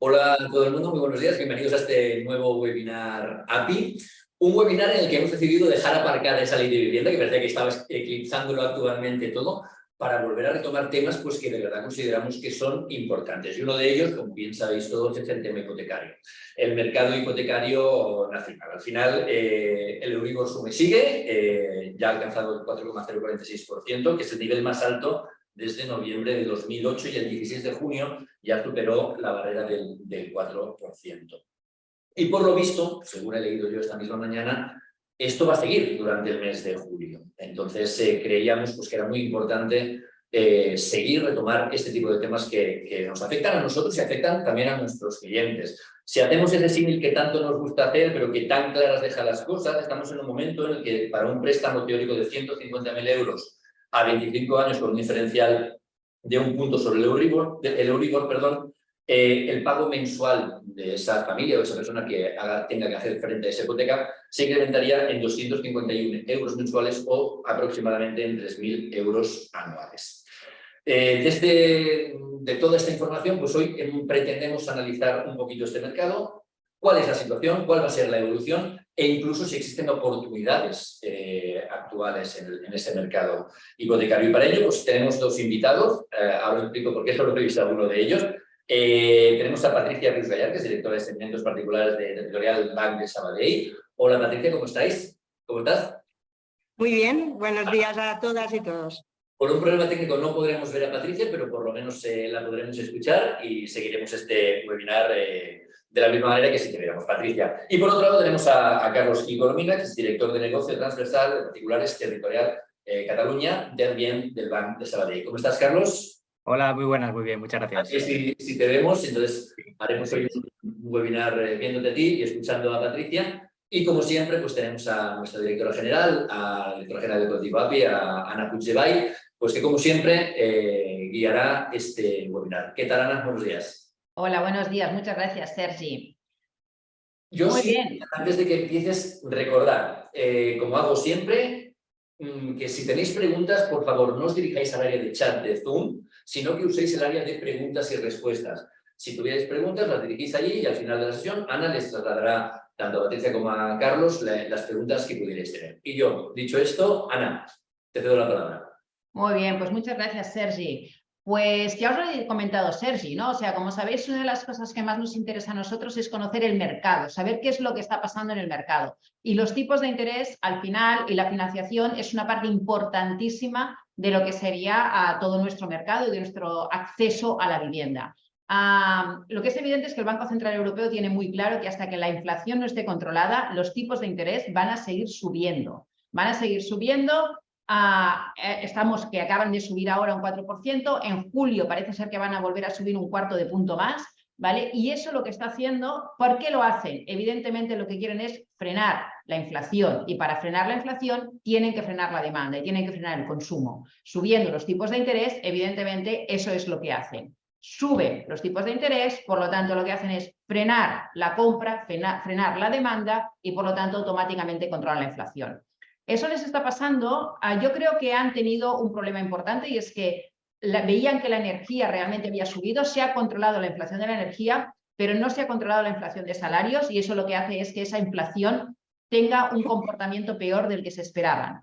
Hola a todo el mundo, muy buenos días, bienvenidos a este nuevo webinar API. Un webinar en el que hemos decidido dejar aparcada esa ley de vivienda, que parecía que estaba eclipsándolo actualmente todo, para volver a retomar temas pues, que de verdad consideramos que son importantes. Y uno de ellos, como bien sabéis todos, es el tema hipotecario. El mercado hipotecario nacional. Al final, el Euribor sube sigue, ya ha alcanzado el 4,046%, que es el nivel más alto desde noviembre de 2008 y el 16 de junio ya superó la barrera del 4%. Y por lo visto, según he leído yo esta misma mañana, esto va a seguir durante el mes de julio. Entonces creíamos pues, que era muy importante seguir, retomar este tipo de temas que nos afectan a nosotros y afectan también a nuestros clientes. Si hacemos ese símil que tanto nos gusta hacer, pero que tan claras deja las cosas, estamos en un momento en el que para un préstamo teórico de 150.000 euros a 25 años con un diferencial de un punto sobre el Euribor, el pago mensual de esa familia o esa persona que tenga que hacer frente a esa hipoteca se incrementaría en 251 euros mensuales o aproximadamente en 3.000 euros anuales. De toda esta información, pues hoy pretendemos analizar un poquito este mercado, cuál es la situación, cuál va a ser la evolución e incluso si existen oportunidades actuales en este mercado hipotecario. Y para ello pues, tenemos dos invitados, ahora os explico por qué solo he revisado uno de ellos. Tenemos a Patricia Rius Gallar, que es directora de segmentos particulares de Territorial Banc de Sabadell. Hola Patricia, ¿cómo estáis? ¿Cómo estás? Muy bien, buenos días a todas y todos. Por un problema técnico no podremos ver a Patricia, pero por lo menos la podremos escuchar y seguiremos este webinar de la misma manera que si tuviéramos Patricia. Y por otro lado tenemos a Carlos Gicoromina, que es director de negocio transversal de particulares Territorial Cataluña, también del Banc de Sabadell. ¿Cómo estás, Carlos? Hola, muy buenas, muy bien, muchas gracias. Si te vemos, entonces haremos hoy un webinar viéndote a ti y escuchando a Patricia. Y como siempre, pues tenemos a nuestra directora general, a la directora general del colectivo API, a Ana Puigdevall, pues que como siempre guiará este webinar. ¿Qué tal, Ana? Buenos días. Hola, buenos días. Muchas gracias, Sergi. Yo Muy sí, bien. antes de que empieces, recordar, como hago siempre, que si tenéis preguntas, por favor, no os dirijáis al área de chat de Zoom, sino que uséis el área de preguntas y respuestas. Si tuvierais preguntas, las dirigís allí y al final de la sesión, Ana les trasladará tanto a Patricia como a Carlos las preguntas que pudierais tener. Y yo, dicho esto, Ana, te cedo la palabra. Muy bien, pues muchas gracias, Sergi. Pues ya os lo he comentado, Sergi, ¿no? O sea, como sabéis, una de las cosas que más nos interesa a nosotros es conocer el mercado, saber qué es lo que está pasando en el mercado. Y los tipos de interés, al final, y la financiación es una parte importantísima de lo que sería todo nuestro mercado y de nuestro acceso a la vivienda. Lo que es evidente es que el Banco Central Europeo tiene muy claro que hasta que la inflación no esté controlada, los tipos de interés van a seguir subiendo. Van a seguir subiendo. Estamos que acaban de subir ahora un 4%, en julio parece ser que van a volver a subir un cuarto de punto más, ¿vale? Y eso lo que está haciendo, ¿por qué lo hacen? Evidentemente lo que quieren es frenar la inflación y para frenar la inflación tienen que frenar la demanda y tienen que frenar el consumo. Subiendo los tipos de interés, evidentemente eso es lo que hacen. Suben los tipos de interés, por lo tanto lo que hacen es frenar la compra, frenar la demanda y por lo tanto automáticamente controlan la inflación. Eso les está pasando, yo creo que han tenido un problema importante y es que veían que la energía realmente había subido, se ha controlado la inflación de la energía, pero no se ha controlado la inflación de salarios y eso lo que hace es que esa inflación tenga un comportamiento peor del que se esperaban.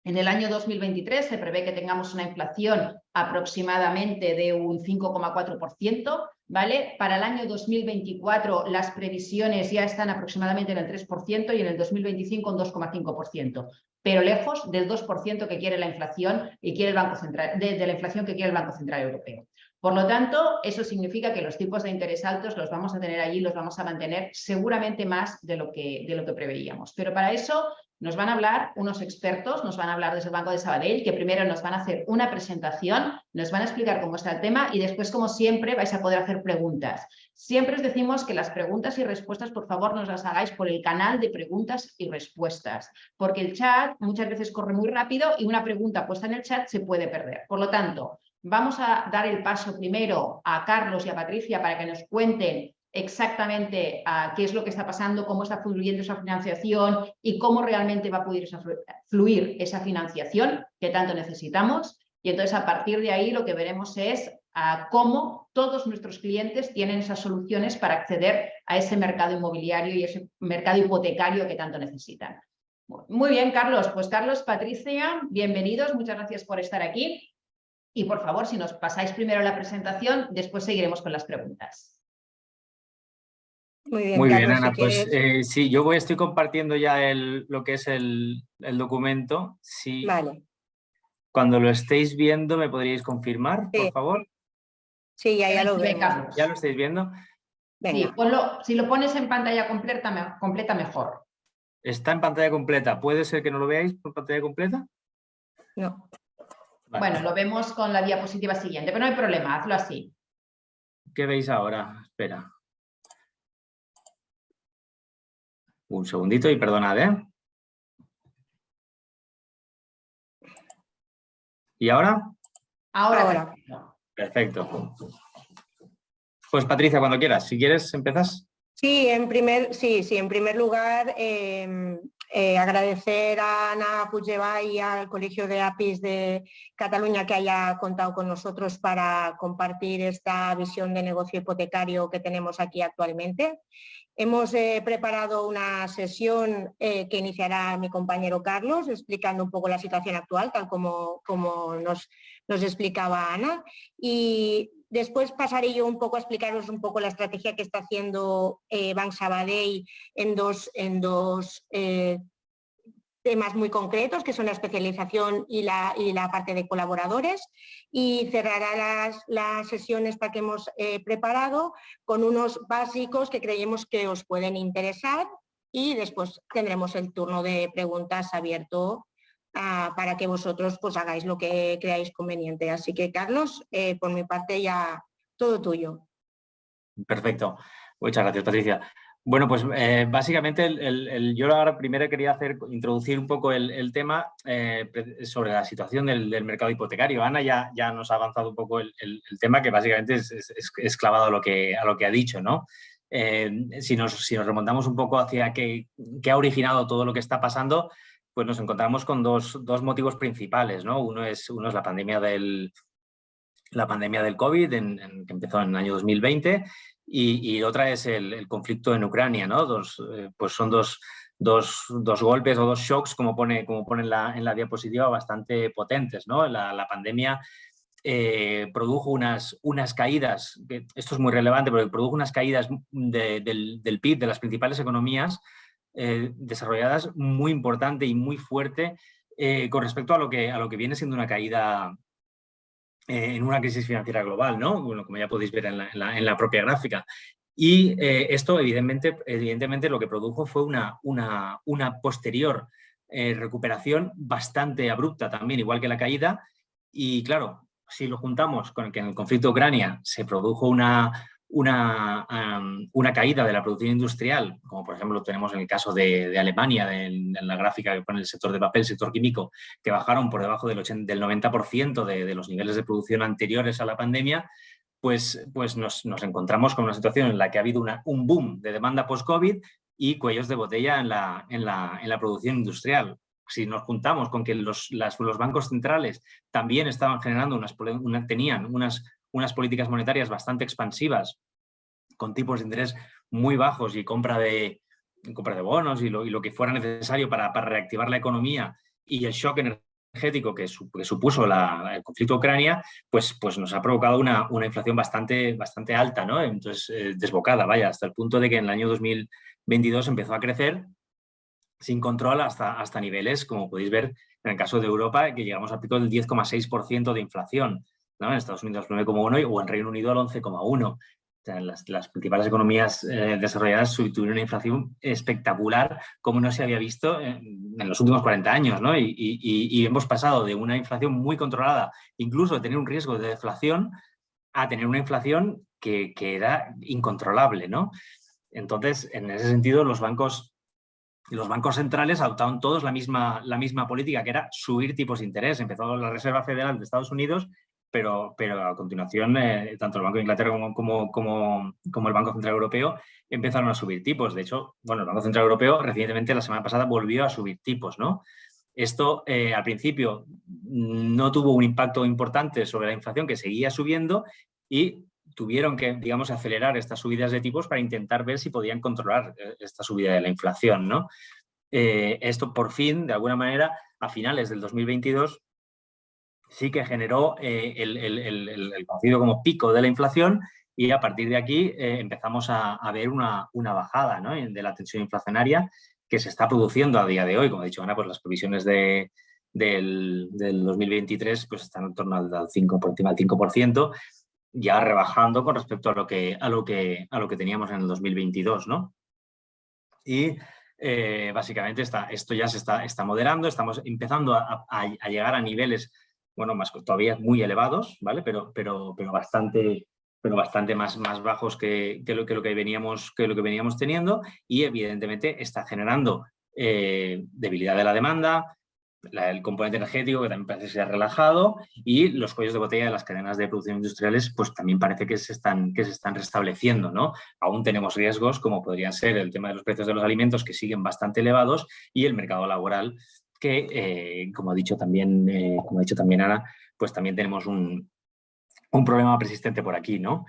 En el año 2023 se prevé que tengamos una inflación aproximadamente de un 5,4%, ¿vale? Para el año 2024 las previsiones ya están aproximadamente en el 3% y en el 2025 un 2,5%, pero lejos del 2% que quiere la inflación y quiere el Banco Central, de la inflación que quiere el Banco Central Europeo. Por lo tanto, eso significa que los tipos de interés altos los vamos a tener allí, los vamos a mantener seguramente más de lo que preveíamos. Pero para eso nos van a hablar unos expertos, nos van a hablar desde el Banco de Sabadell, que primero nos van a hacer una presentación, nos van a explicar cómo está el tema y después, como siempre, vais a poder hacer preguntas. Siempre os decimos que las preguntas y respuestas, por favor, nos las hagáis por el canal de preguntas y respuestas, porque el chat muchas veces corre muy rápido y una pregunta puesta en el chat se puede perder. Por lo tanto, vamos a dar el paso primero a Carlos y a Patricia para que nos cuenten exactamente qué es lo que está pasando, cómo está fluyendo esa financiación y cómo realmente va a poder fluir esa financiación que tanto necesitamos. Y entonces a partir de ahí lo que veremos es a cómo todos nuestros clientes tienen esas soluciones para acceder a ese mercado inmobiliario y ese mercado hipotecario que tanto necesitan. Muy bien, Carlos. Pues Carlos, Patricia, bienvenidos. Muchas gracias por estar aquí. Y por favor, si nos pasáis primero la presentación, después seguiremos con las preguntas. Muy bien, Muy bien, Carlos, Ana. si Pues quieres. sí, yo estoy compartiendo ya lo que es el documento. Sí, Vale, cuando lo estéis viendo, ¿me podríais confirmar, por sí, favor? sí, ya lo Ve, vemos. Carlos. ¿Ya lo estáis viendo? Sí, Venga. si lo pones en pantalla completa mejor. Está en pantalla completa. ¿Puede ser que no lo veáis por pantalla completa? No. Vale. Bueno, lo vemos con la diapositiva siguiente, pero no hay problema, hazlo así. ¿Qué veis ahora? Espera. Un segundito y perdonad, ¿eh? ¿Y ahora? Ahora. Perfecto. Pues Patricia, cuando quieras. Si quieres, ¿empezás? Sí, en primer lugar, agradecer a Ana Puigdevall y al Colegio de APIs de Cataluña que haya contado con nosotros para compartir esta visión de negocio hipotecario que tenemos aquí actualmente. Hemos preparado una sesión que iniciará mi compañero Carlos, explicando un poco la situación actual, tal como nos explicaba Ana. Y después pasaré yo un poco a explicaros un poco la estrategia que está haciendo Banc Sabadell en dos temas muy concretos, que son la especialización y la parte de colaboradores, y cerrará la sesión esta que hemos preparado con unos básicos que creemos que os pueden interesar, y después tendremos el turno de preguntas abierto para que vosotros pues hagáis lo que creáis conveniente. Así que, Carlos, por mi parte ya todo tuyo. Perfecto. Muchas gracias, Patricia. Bueno, pues básicamente yo ahora primero quería introducir un poco el tema sobre la situación del mercado hipotecario. Ana ya nos ha avanzado un poco el tema, que básicamente es clavado a lo que ha dicho, ¿no? Si nos remontamos un poco hacia qué ha originado todo lo que está pasando, pues nos encontramos con dos motivos principales, ¿no? Uno es la pandemia del COVID, que empezó en el año 2020, y otra es el conflicto en Ucrania, ¿no? Pues son dos golpes o dos shocks, como pone en la diapositiva, bastante potentes, ¿no? La pandemia produjo unas caídas, esto es muy relevante, porque produjo unas caídas del PIB de las principales economías desarrolladas muy importante y muy fuerte con respecto a lo que viene siendo una caída en una crisis financiera global, ¿no? Bueno, como ya podéis ver en la propia gráfica. Y esto, evidentemente, lo que produjo fue una posterior recuperación bastante abrupta también, igual que la caída. Y claro, si lo juntamos con que en el conflicto de Ucrania se produjo una caída de la producción industrial, como por ejemplo tenemos en el caso de Alemania, en la gráfica que pone el sector de papel, el sector químico, que bajaron por debajo del 90% de los niveles de producción anteriores a la pandemia, pues nos encontramos con una situación en la que ha habido un boom de demanda post-COVID y cuellos de botella en la producción industrial. Si nos juntamos con que los bancos centrales también estaban generando tenían unas políticas monetarias bastante expansivas, con tipos de interés muy bajos y compra de bonos y lo que fuera necesario para reactivar la economía, y el shock energético que supuso el conflicto de Ucrania, pues nos ha provocado una inflación bastante alta, ¿no? Entonces, desbocada, vaya, hasta el punto de que en el año 2022 empezó a crecer sin control hasta niveles, como podéis ver en el caso de Europa, que llegamos a pico del 10,6% de inflación, ¿no? En Estados Unidos 9,1% o en Reino Unido al 11,1%. O sea, las principales economías desarrolladas tuvieron una inflación espectacular, como no se había visto en los últimos 40 años, ¿no? Y hemos pasado de una inflación muy controlada, incluso de tener un riesgo de deflación, a tener una inflación que era incontrolable, ¿no? Entonces, en ese sentido, los bancos centrales adoptaron todos la misma política, que era subir tipos de interés. Empezó la Reserva Federal de Estados Unidos, pero a continuación tanto el Banco de Inglaterra como el Banco Central Europeo empezaron a subir tipos. De hecho, bueno, el Banco Central Europeo recientemente, la semana pasada, volvió a subir tipos, ¿no? Esto al principio no tuvo un impacto importante sobre la inflación, que seguía subiendo, y tuvieron que, digamos, acelerar estas subidas de tipos para intentar ver si podían controlar esta subida de la inflación, ¿no? Esto por fin, de alguna manera, a finales del 2022, sí que generó el conocido como pico de la inflación, y a partir de aquí empezamos a ver una bajada, ¿no?, de la tensión inflacionaria que se está produciendo a día de hoy. Como ha dicho Ana, pues las previsiones del 2023 pues están en torno al 5, por encima del 5%, ya rebajando con respecto a lo que teníamos en el 2022, ¿no? Y básicamente esto ya se está moderando, estamos empezando a llegar a niveles, bueno, todavía muy elevados, ¿vale? Pero bastante más bajos que lo que veníamos teniendo, y evidentemente está generando debilidad de la demanda, el componente energético, que también parece que se ha relajado, y los cuellos de botella de las cadenas de producción industriales pues también parece que se están restableciendo, ¿no? Aún tenemos riesgos, como podría ser el tema de los precios de los alimentos, que siguen bastante elevados, y el mercado laboral, que como ha dicho también Ana, pues también tenemos un problema persistente por aquí, ¿no?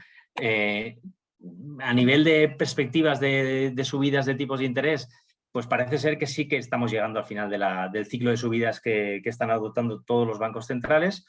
A nivel de perspectivas de subidas de tipos de interés, pues parece ser que sí que estamos llegando al final del ciclo de subidas que están adoptando todos los bancos centrales.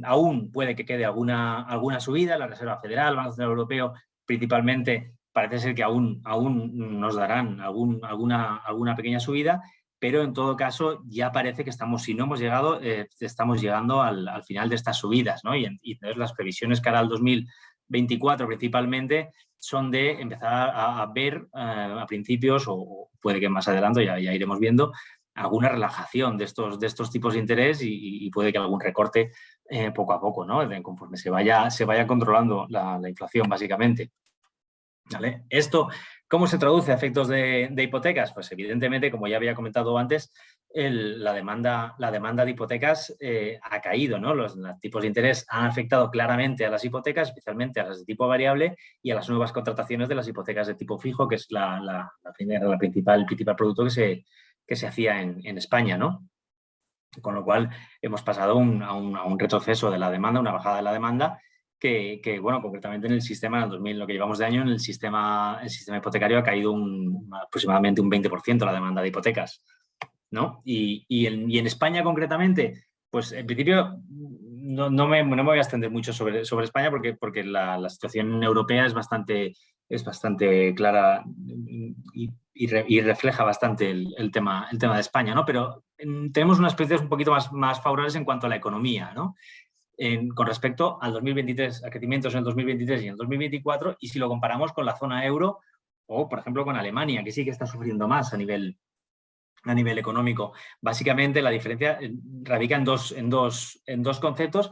Aún puede que quede alguna subida. La Reserva Federal, el Banco Central Europeo, principalmente, parece ser que aún nos darán alguna pequeña subida, pero en todo caso ya parece que si no hemos llegado, estamos llegando al final de estas subidas, ¿no? Y entonces las previsiones que hará el 2024 principalmente son de empezar a ver a principios, o puede que más adelante, ya iremos viendo, alguna relajación de estos tipos de interés, y puede que algún recorte poco a poco, ¿no? Conforme se vaya controlando la inflación, básicamente. ¿Vale? Esto, ¿cómo se traduce a efectos de hipotecas? Pues evidentemente, como ya había comentado antes, la demanda de hipotecas ha caído, ¿no? Los tipos de interés han afectado claramente a las hipotecas, especialmente a las de tipo variable, y a las nuevas contrataciones de las hipotecas de tipo fijo, que es el principal producto que se hacía en España, ¿no? Con lo cual hemos pasado a un retroceso de la demanda, una bajada de la demanda, que bueno, concretamente en el sistema, en 2000, lo que llevamos de año, en el sistema hipotecario ha caído aproximadamente un 20% la demanda de hipotecas, ¿no? Y en España concretamente, pues en principio no me voy a extender mucho sobre España, porque la situación europea es bastante clara y refleja bastante el tema de España, ¿no? Pero tenemos unas perspectivas un poquito más favorables en cuanto a la economía, ¿no? Con respecto al 2023, a crecimientos en el 2023 y en el 2024, y si lo comparamos con la zona euro o, por ejemplo, con Alemania, que sí que está sufriendo más a nivel económico. Básicamente, la diferencia radica en dos conceptos.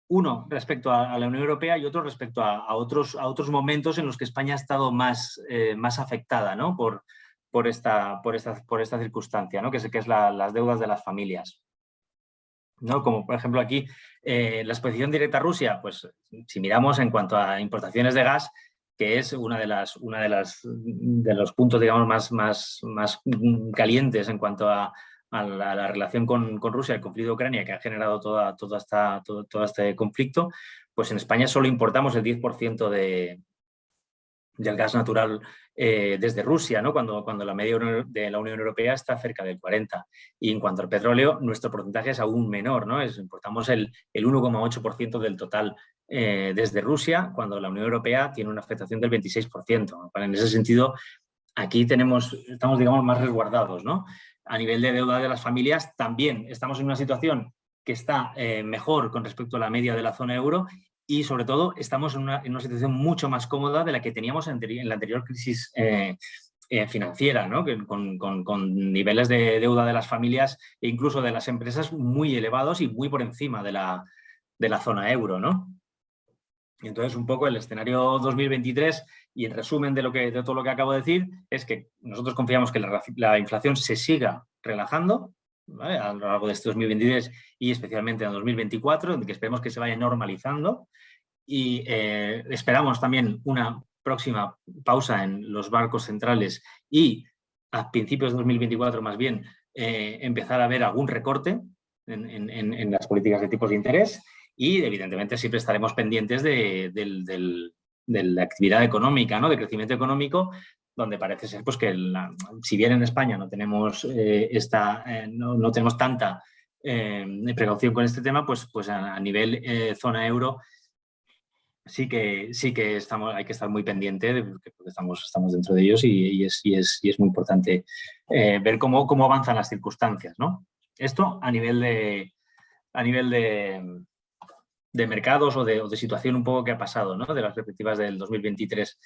Uno respecto a la Unión Europea y otro respecto a otros momentos en los que España ha estado más afectada, ¿no? por esta circunstancia, ¿no? Que es las deudas de las familias, ¿no? Como por ejemplo aquí la exposición directa a Rusia, pues si miramos en cuanto a importaciones de gas, que es uno de los puntos, digamos, más calientes en cuanto a la relación con Rusia, el conflicto de Ucrania, que ha generado todo este conflicto, pues en España solo importamos el 10% del gas natural desde Rusia, ¿no? Cuando la media de la Unión Europea está cerca del 40%. Y en cuanto al petróleo, nuestro porcentaje es aún menor, ¿no? Importamos el 1,8% del total desde Rusia, cuando la Unión Europea tiene una afectación del 26%. En ese sentido, aquí estamos, digamos, más resguardados, ¿no? A nivel de deuda de las familias, también estamos en una situación que está mejor con respecto a la media de la zona euro, y sobre todo estamos en una situación mucho más cómoda de la que teníamos en la anterior crisis financiera, ¿no? Con niveles de deuda de las familias e incluso de las empresas muy elevados y muy por encima de la zona euro, ¿no? Y entonces, un poco el escenario 2023, y en resumen de todo lo que acabo de decir, es que nosotros confiamos que la inflación se siga relajando, ¿vale? A lo largo de este 2023 y especialmente en 2024, en que esperemos que se vaya normalizando, y esperamos también una próxima pausa en los bancos centrales, y a principios de 2024 más bien empezar a ver algún recorte en las políticas de tipos de interés y, evidentemente, siempre estaremos pendientes de la actividad económica, ¿no? De crecimiento económico, donde parece ser pues, que si bien en España no tenemos, no tenemos tanta precaución con este tema, pues a nivel zona euro sí que hay que estar muy pendiente porque estamos dentro de ellos y es muy importante ver cómo avanzan las circunstancias, ¿no? Esto a nivel de mercados o de situación un poco que ha pasado, ¿no? De las perspectivas del 2023.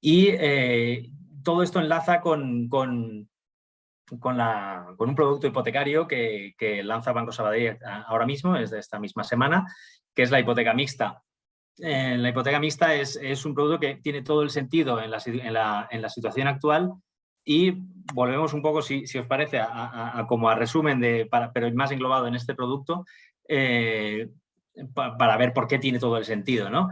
Y todo esto enlaza con un producto hipotecario que lanza Banco Sabadell ahora mismo, es de esta misma semana, que es la hipoteca mixta. La hipoteca mixta es un producto que tiene todo el sentido en la situación actual y volvemos un poco, si os parece, como a resumen, pero más englobado en este producto, para ver por qué tiene todo el sentido, ¿no?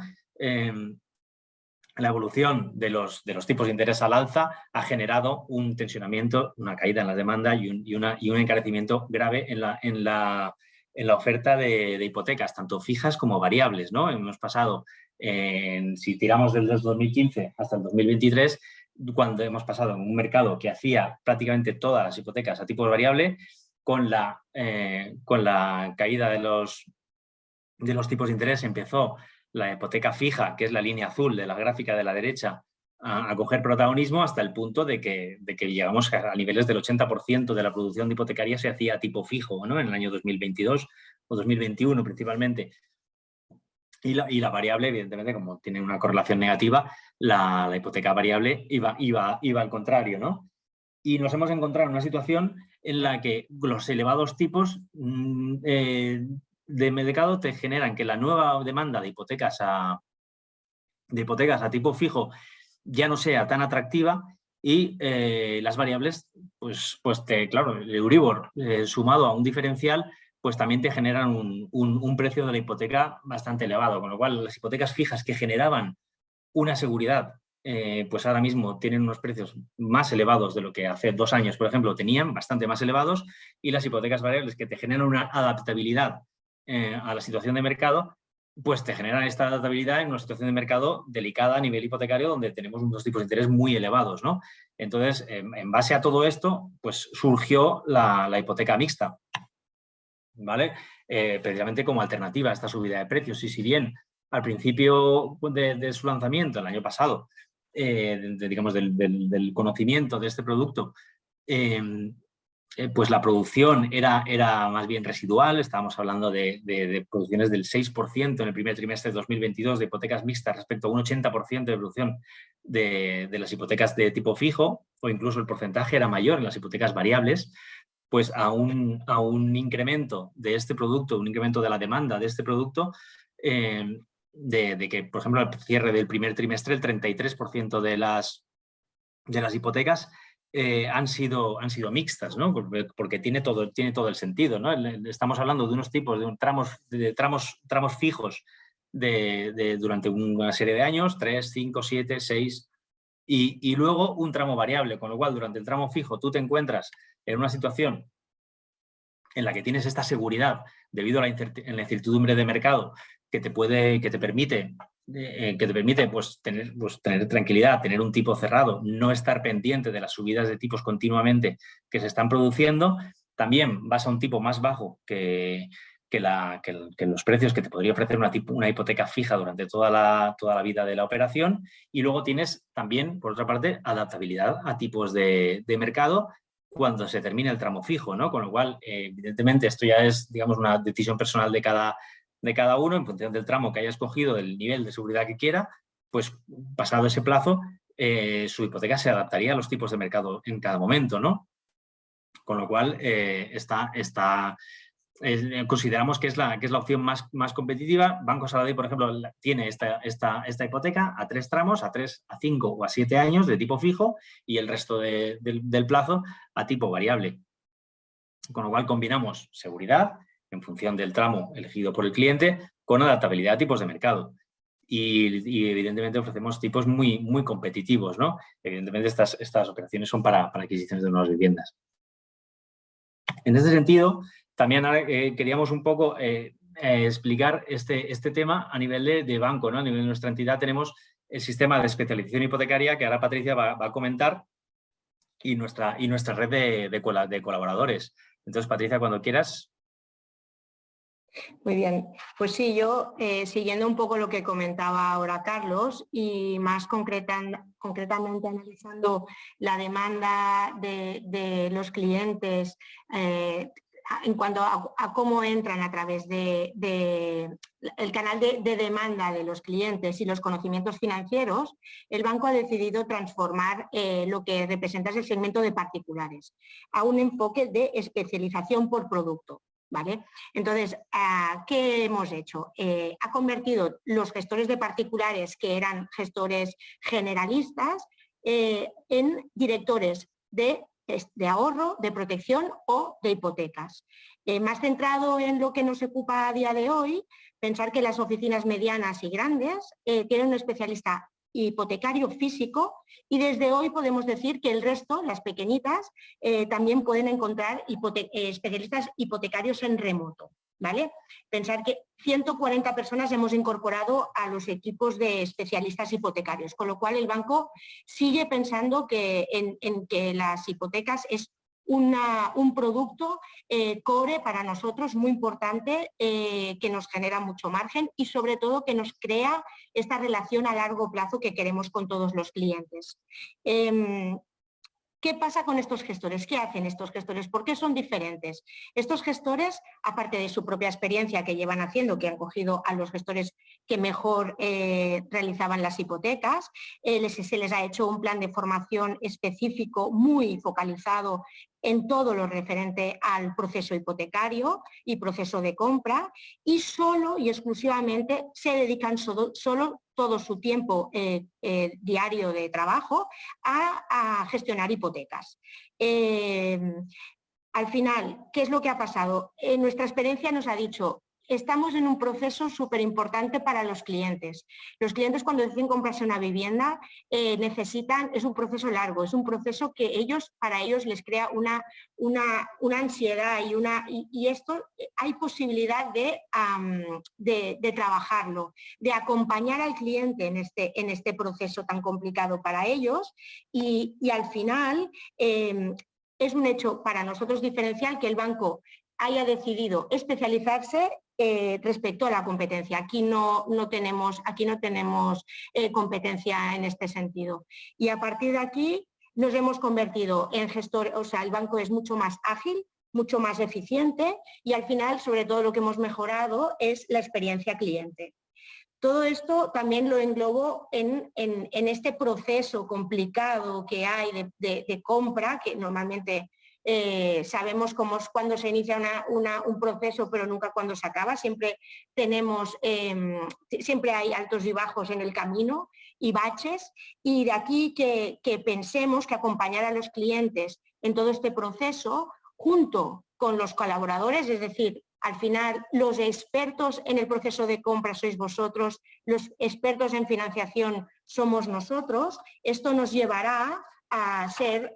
La evolución de los tipos de interés al alza ha generado un tensionamiento, una caída en la demanda y un encarecimiento grave en la oferta de hipotecas, tanto fijas como variables, ¿no? Hemos pasado, si tiramos desde el 2015 hasta el 2023, cuando hemos pasado en un mercado que hacía prácticamente todas las hipotecas a tipo variable, con la caída de los tipos de interés empezó la hipoteca fija, que es la línea azul de la gráfica de la derecha, a coger protagonismo hasta el punto de que llegamos a niveles del 80% de la producción de hipotecaria se hacía a tipo fijo, ¿no? En el año 2022 o 2021 principalmente. Y la variable, evidentemente, como tiene una correlación negativa, la hipoteca variable iba al contrario, ¿no? Y nos hemos encontrado en una situación en la que los elevados tipos de mercado te generan que la nueva demanda de hipotecas a tipo fijo ya no sea tan atractiva y las variables, claro, el Euribor sumado a un diferencial, pues también te generan un precio de la hipoteca bastante elevado, con lo cual las hipotecas fijas que generaban una seguridad, pues ahora mismo tienen unos precios más elevados de lo que hace 2 años, por ejemplo, tenían, bastante más elevados, y las hipotecas variables que te generan una adaptabilidad a la situación de mercado, pues te generan esta adaptabilidad en una situación de mercado delicada a nivel hipotecario donde tenemos unos tipos de interés muy elevados, ¿no? Entonces, en base a todo esto, pues surgió la hipoteca mixta, ¿vale? Precisamente como alternativa a esta subida de precios. Y si bien al principio de su lanzamiento, el año pasado, digamos, del conocimiento de este producto, pues la producción era más bien residual, estábamos hablando de producciones del 6% en el primer trimestre de 2022 de hipotecas mixtas respecto a un 80% de producción de las hipotecas de tipo fijo, o incluso el porcentaje era mayor en las hipotecas variables, pues a un incremento de este producto, un incremento de la demanda de este producto, de que, por ejemplo, al cierre del primer trimestre, el 33% de las hipotecas han sido mixtas, ¿no? Porque tiene todo el sentido, ¿no? Estamos hablando de unos tipos de tramos fijos durante una serie de años, 3, 5, 7, 6, y luego un tramo variable, con lo cual durante el tramo fijo tú te encuentras en una situación en la que tienes esta seguridad debido a la incertidumbre de mercado que te permite pues, tener tranquilidad, tener un tipo cerrado, no estar pendiente de las subidas de tipos continuamente que se están produciendo. También vas a un tipo más bajo que los precios que te podría ofrecer una hipoteca fija durante toda la vida de la operación. Y luego tienes también, por otra parte, adaptabilidad a tipos de mercado cuando se termina el tramo fijo, ¿no? Con lo cual, evidentemente, esto ya es, digamos, una decisión personal de cada uno en función del tramo que haya escogido, del nivel de seguridad que quiera, pues pasado ese plazo, su hipoteca se adaptaría a los tipos de mercado en cada momento, ¿no? Con lo cual, consideramos que es la opción más competitiva. Banco Sabadell, por ejemplo, tiene esta hipoteca a 3 tramos, a 3, a 5 o a 7 años de tipo fijo y el resto del plazo a tipo variable. Con lo cual combinamos seguridad en función del tramo elegido por el cliente con adaptabilidad a tipos de mercado. Y evidentemente ofrecemos tipos muy, muy competitivos, ¿no? Evidentemente estas operaciones son para adquisiciones de nuevas viviendas. En ese sentido, también queríamos un poco explicar este tema a nivel de banco, ¿no? A nivel de nuestra entidad tenemos el sistema de especialización hipotecaria que ahora Patricia va a comentar y nuestra red de colaboradores. Entonces, Patricia, cuando quieras. Muy bien, pues sí, yo siguiendo un poco lo que comentaba ahora Carlos y más concretamente analizando la demanda de los clientes en cuanto a cómo entran a través del canal de demanda de los clientes y los conocimientos financieros, el banco ha decidido transformar lo que representa el segmento de particulares a un enfoque de especialización por producto. ¿Vale? Entonces, ¿qué hemos hecho? Ha convertido los gestores de particulares, que eran gestores generalistas, en directores de ahorro, de protección o de hipotecas. Más centrado en lo que nos ocupa a día de hoy, pensar que las oficinas medianas y grandes tienen un especialista hipotecario físico y desde hoy podemos decir que el resto, las pequeñitas, también pueden encontrar especialistas hipotecarios en remoto. ¿Vale? Pensar que 140 personas hemos incorporado a los equipos de especialistas hipotecarios, con lo cual el banco sigue pensando que en que las hipotecas es un producto core para nosotros muy importante, que nos genera mucho margen y sobre todo que nos crea esta relación a largo plazo que queremos con todos los clientes. ¿Qué pasa con estos gestores? ¿Qué hacen estos gestores? ¿Por qué son diferentes? Estos gestores, aparte de su propia experiencia que llevan haciendo, que han cogido a los gestores que mejor realizaban las hipotecas, se les ha hecho un plan de formación específico muy focalizado en todo lo referente al proceso hipotecario y proceso de compra, y solo y exclusivamente se dedican solo todo su tiempo diario de trabajo a gestionar hipotecas. Al final, ¿qué es lo que ha pasado? Nuestra experiencia nos ha dicho: estamos en un proceso súper importante para los clientes. Los clientes, cuando deciden comprarse una vivienda, es un proceso largo, es un proceso que para ellos les crea una ansiedad y esto hay posibilidad de trabajarlo, de acompañar al cliente en este proceso tan complicado para ellos y al final es un hecho para nosotros diferencial que el banco haya decidido especializarse respecto a la competencia. Aquí no tenemos competencia en este sentido. Y a partir de aquí nos hemos convertido en gestor, o sea, el banco es mucho más ágil, mucho más eficiente y al final, sobre todo, lo que hemos mejorado es la experiencia cliente. Todo esto también lo englobo en este proceso complicado que hay de compra, que normalmente sabemos cuándo se inicia un proceso, pero nunca cuándo se acaba. Siempre hay altos y bajos en el camino y baches, y de aquí que pensemos que acompañar a los clientes en todo este proceso junto con los colaboradores, es decir, al final los expertos en el proceso de compra sois vosotros, los expertos en financiación somos nosotros. Esto nos llevará a ser,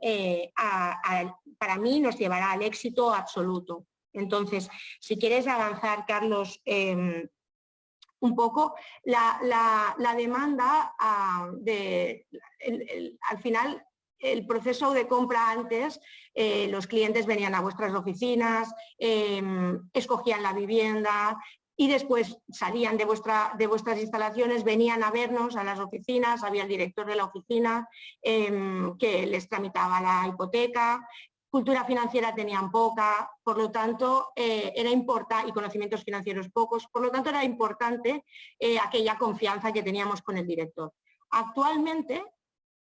para mí nos llevará al éxito absoluto. Entonces, si quieres avanzar, Carlos, un poco, la demanda al final, el proceso de compra antes, los clientes venían a vuestras oficinas, escogían la vivienda y después salían de vuestras instalaciones, venían a vernos a las oficinas, había el director de la oficina que les tramitaba la hipoteca. Cultura financiera tenían poca, por lo tanto era importante, y conocimientos financieros pocos, por lo tanto era importante aquella confianza que teníamos con el director. Actualmente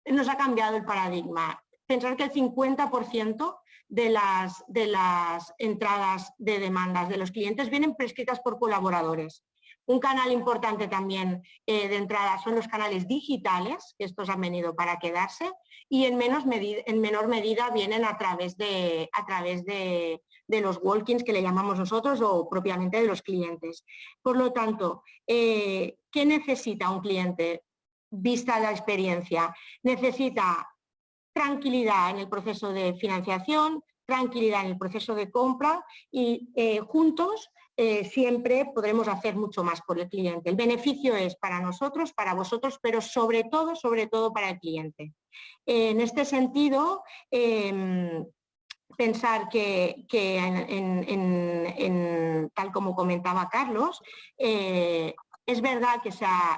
nos ha cambiado el paradigma. Pensar que el 50% de las entradas de demandas de los clientes vienen prescritas por colaboradores. Un canal importante también de entrada son los canales digitales, que estos han venido para quedarse, y en menor medida vienen a través de los walk-ins, que le llamamos nosotros, o propiamente de los clientes. Por lo tanto, ¿qué necesita un cliente? Vista la experiencia, necesita tranquilidad en el proceso de financiación, tranquilidad en el proceso de compra y juntos siempre podremos hacer mucho más por el cliente. El beneficio es para nosotros, para vosotros, pero sobre todo para el cliente. En este sentido, pensar que tal como comentaba Carlos, es verdad que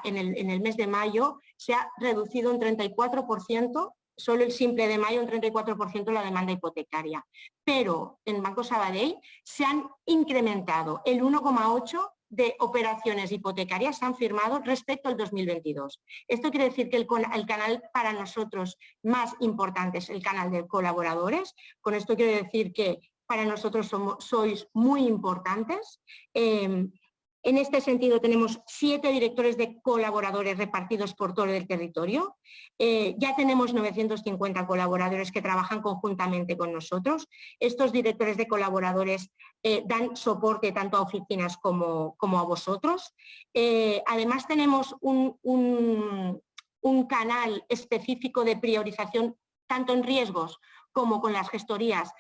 en el mes de mayo se ha reducido un 34%, solo el simple de mayo un 34% la demanda hipotecaria, pero en Banco Sabadell se han incrementado el 1,8% de operaciones hipotecarias se han firmado respecto al 2022. Esto quiere decir que el canal para nosotros más importante es el canal de colaboradores. Con esto quiero decir que para nosotros sois muy importantes. En este sentido tenemos 7 directores de colaboradores repartidos por todo el territorio. Ya tenemos 950 colaboradores que trabajan conjuntamente con nosotros. Estos directores de colaboradores dan soporte tanto a oficinas como a vosotros. Además tenemos un canal específico de priorización tanto en riesgos como con las gestorías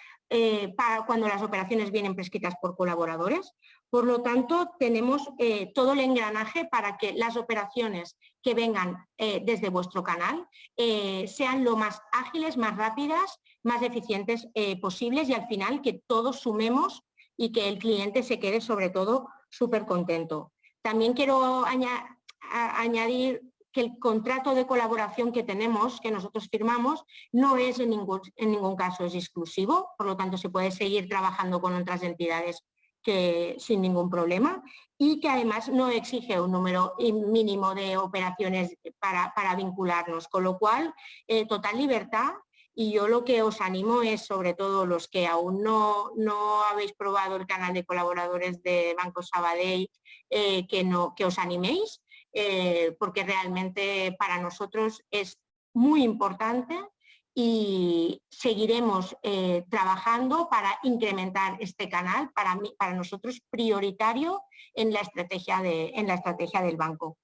para cuando las operaciones vienen prescritas por colaboradores. Por lo tanto, tenemos todo el engranaje para que las operaciones que vengan desde vuestro canal sean lo más ágiles, más rápidas, más eficientes posibles y al final que todos sumemos y que el cliente se quede sobre todo súper contento. También quiero añadir que el contrato de colaboración que tenemos, que nosotros firmamos, no es en ningún caso es exclusivo, por lo tanto se puede seguir trabajando con otras entidades sin ningún problema y que además no exige un número mínimo de operaciones para vincularnos, con lo cual total libertad. Y yo lo que os animo es, sobre todo los que aún no habéis probado el canal de colaboradores de Banco Sabadell, que os animéis, porque realmente para nosotros es muy importante y seguiremos trabajando para incrementar este canal, para nosotros prioritario en la estrategia del banco.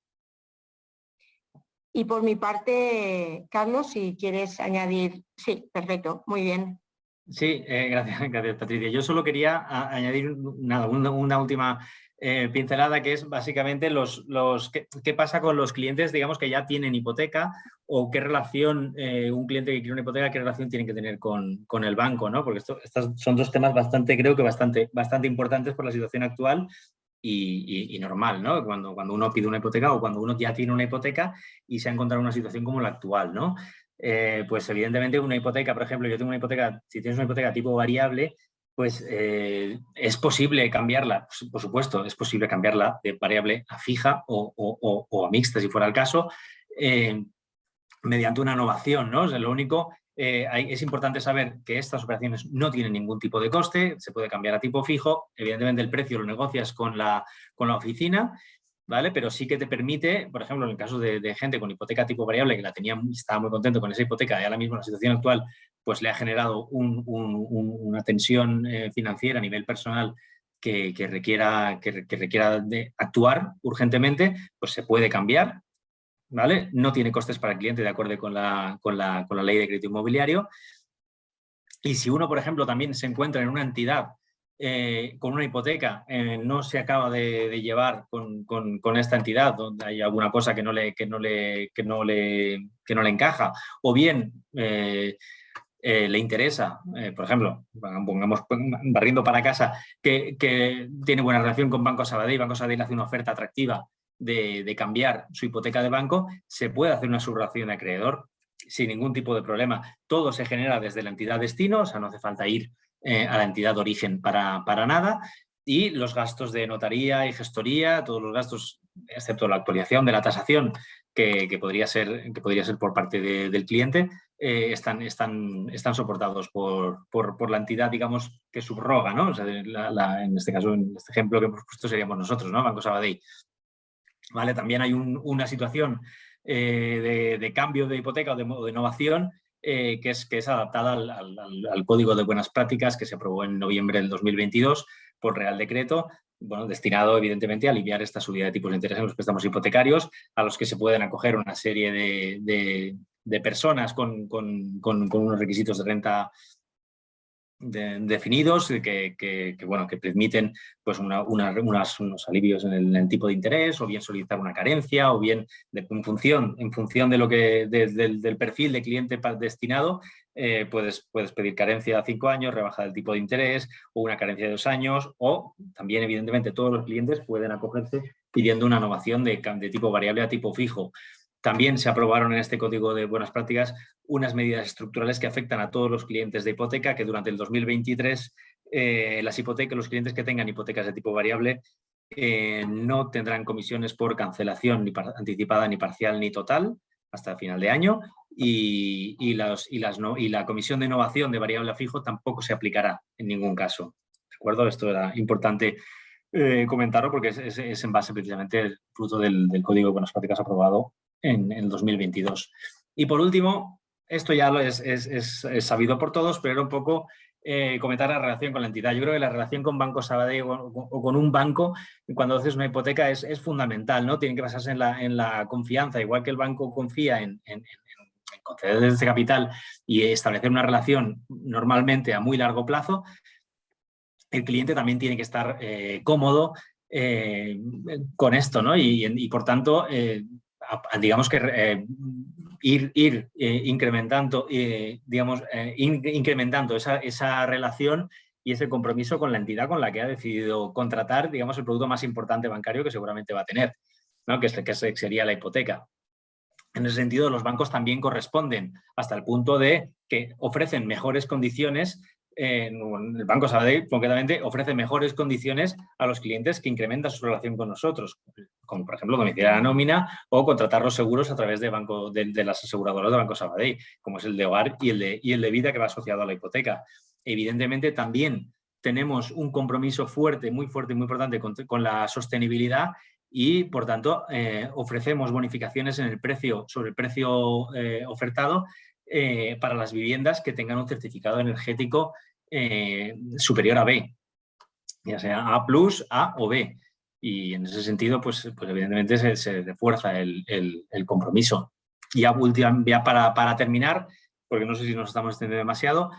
Y por mi parte, Carlos, si quieres añadir... Sí, perfecto, muy bien. Sí, gracias Patricia. Yo solo quería añadir una última pincelada, que es básicamente qué pasa con los clientes, digamos, que ya tienen hipoteca, o qué relación un cliente que quiere una hipoteca, qué relación tiene que tener con el banco, ¿no? Porque estos son dos temas creo que bastante importantes por la situación actual y normal, ¿no? Cuando uno pide una hipoteca o cuando uno ya tiene una hipoteca y se ha encontrado en una situación como la actual, ¿no? Pues evidentemente una hipoteca, por ejemplo, yo tengo una hipoteca, si tienes una hipoteca tipo variable, pues es posible cambiarla, por supuesto, es posible cambiarla de variable a fija o a mixta, si fuera el caso, mediante una novación, ¿no? O sea, lo único, es importante saber que estas operaciones no tienen ningún tipo de coste, se puede cambiar a tipo fijo, evidentemente el precio lo negocias con la oficina, ¿vale? Pero sí que te permite, por ejemplo, en el caso de gente con hipoteca tipo variable, que estaba muy contento con esa hipoteca y ahora mismo la situación actual pues le ha generado una tensión financiera a nivel personal que requiera de actuar urgentemente, pues se puede cambiar, ¿vale? No tiene costes para el cliente de acuerdo con la ley de crédito inmobiliario. Y si uno, por ejemplo, también se encuentra en una entidad con una hipoteca, no se acaba de llevar con esta entidad, donde hay alguna cosa que no le encaja, o bien le interesa, por ejemplo, pongamos barriendo para casa, que tiene buena relación con Banco Sabadell hace una oferta atractiva de cambiar su hipoteca de banco, se puede hacer una subrogación de acreedor sin ningún tipo de problema. Todo se genera desde la entidad destino, o sea, no hace falta ir a la entidad de origen para nada, y los gastos de notaría y gestoría, todos los gastos, excepto la actualización de la tasación que podría ser por parte del cliente, están soportados por la entidad, digamos, que subroga, ¿no? O sea, en este caso, en este ejemplo que hemos puesto seríamos nosotros, ¿no? Banco Sabadell. ¿Vale? También hay una situación de cambio de hipoteca o de innovación que es adaptada al Código de Buenas Prácticas que se aprobó en noviembre del 2022 por Real Decreto, bueno, destinado evidentemente a aliviar esta subida de tipos de interés en los préstamos hipotecarios, a los que se pueden acoger una serie de personas con unos requisitos de renta definidos que permiten pues, unos alivios en el tipo de interés, o bien solicitar una carencia, o bien en función de lo que del perfil de cliente destinado, puedes pedir carencia a 5 años, rebaja del tipo de interés, o una carencia de 2 años, o también, evidentemente, todos los clientes pueden acogerse pidiendo una innovación de tipo variable a tipo fijo. También se aprobaron en este Código de Buenas Prácticas unas medidas estructurales que afectan a todos los clientes de hipoteca, que durante el 2023 los clientes que tengan hipotecas de tipo variable no tendrán comisiones por cancelación ni anticipada, ni parcial, ni total hasta final de año, y la comisión de innovación de variable a fijo tampoco se aplicará en ningún caso. ¿De acuerdo? Esto era importante comentarlo porque es en base precisamente al fruto del Código de Buenas Prácticas aprobado en el 2022. Y por último, esto ya es sabido por todos, pero era un poco comentar la relación con la entidad. Yo creo que la relación con Banco Sabadell o con un banco, cuando haces una hipoteca, es fundamental, ¿no? Tiene que basarse en la confianza, igual que el banco confía en conceder este capital y establecer una relación normalmente a muy largo plazo. El cliente también tiene que estar cómodo con esto, ¿no? Y por tanto, digamos que ir incrementando, incrementando esa relación y ese compromiso con la entidad con la que ha decidido contratar, digamos, el producto más importante bancario que seguramente va a tener, ¿no? que sería la hipoteca. En ese sentido, los bancos también corresponden hasta el punto de que ofrecen mejores condiciones. El Banco Sabadell, concretamente, ofrece mejores condiciones a los clientes que incrementan su relación con nosotros, como por ejemplo domiciliar la nómina o contratar los seguros a través de las aseguradoras de Banco Sabadell, como es el de hogar y el de vida, que va asociado a la hipoteca. Evidentemente, también tenemos un compromiso muy fuerte y muy importante con la sostenibilidad y, por tanto, ofrecemos bonificaciones sobre el precio ofertado para las viviendas que tengan un certificado energético superior a B, ya sea A+, A o B. Y en ese sentido, pues evidentemente se refuerza el compromiso. Y ya para terminar, porque no sé si nos estamos extendiendo demasiado,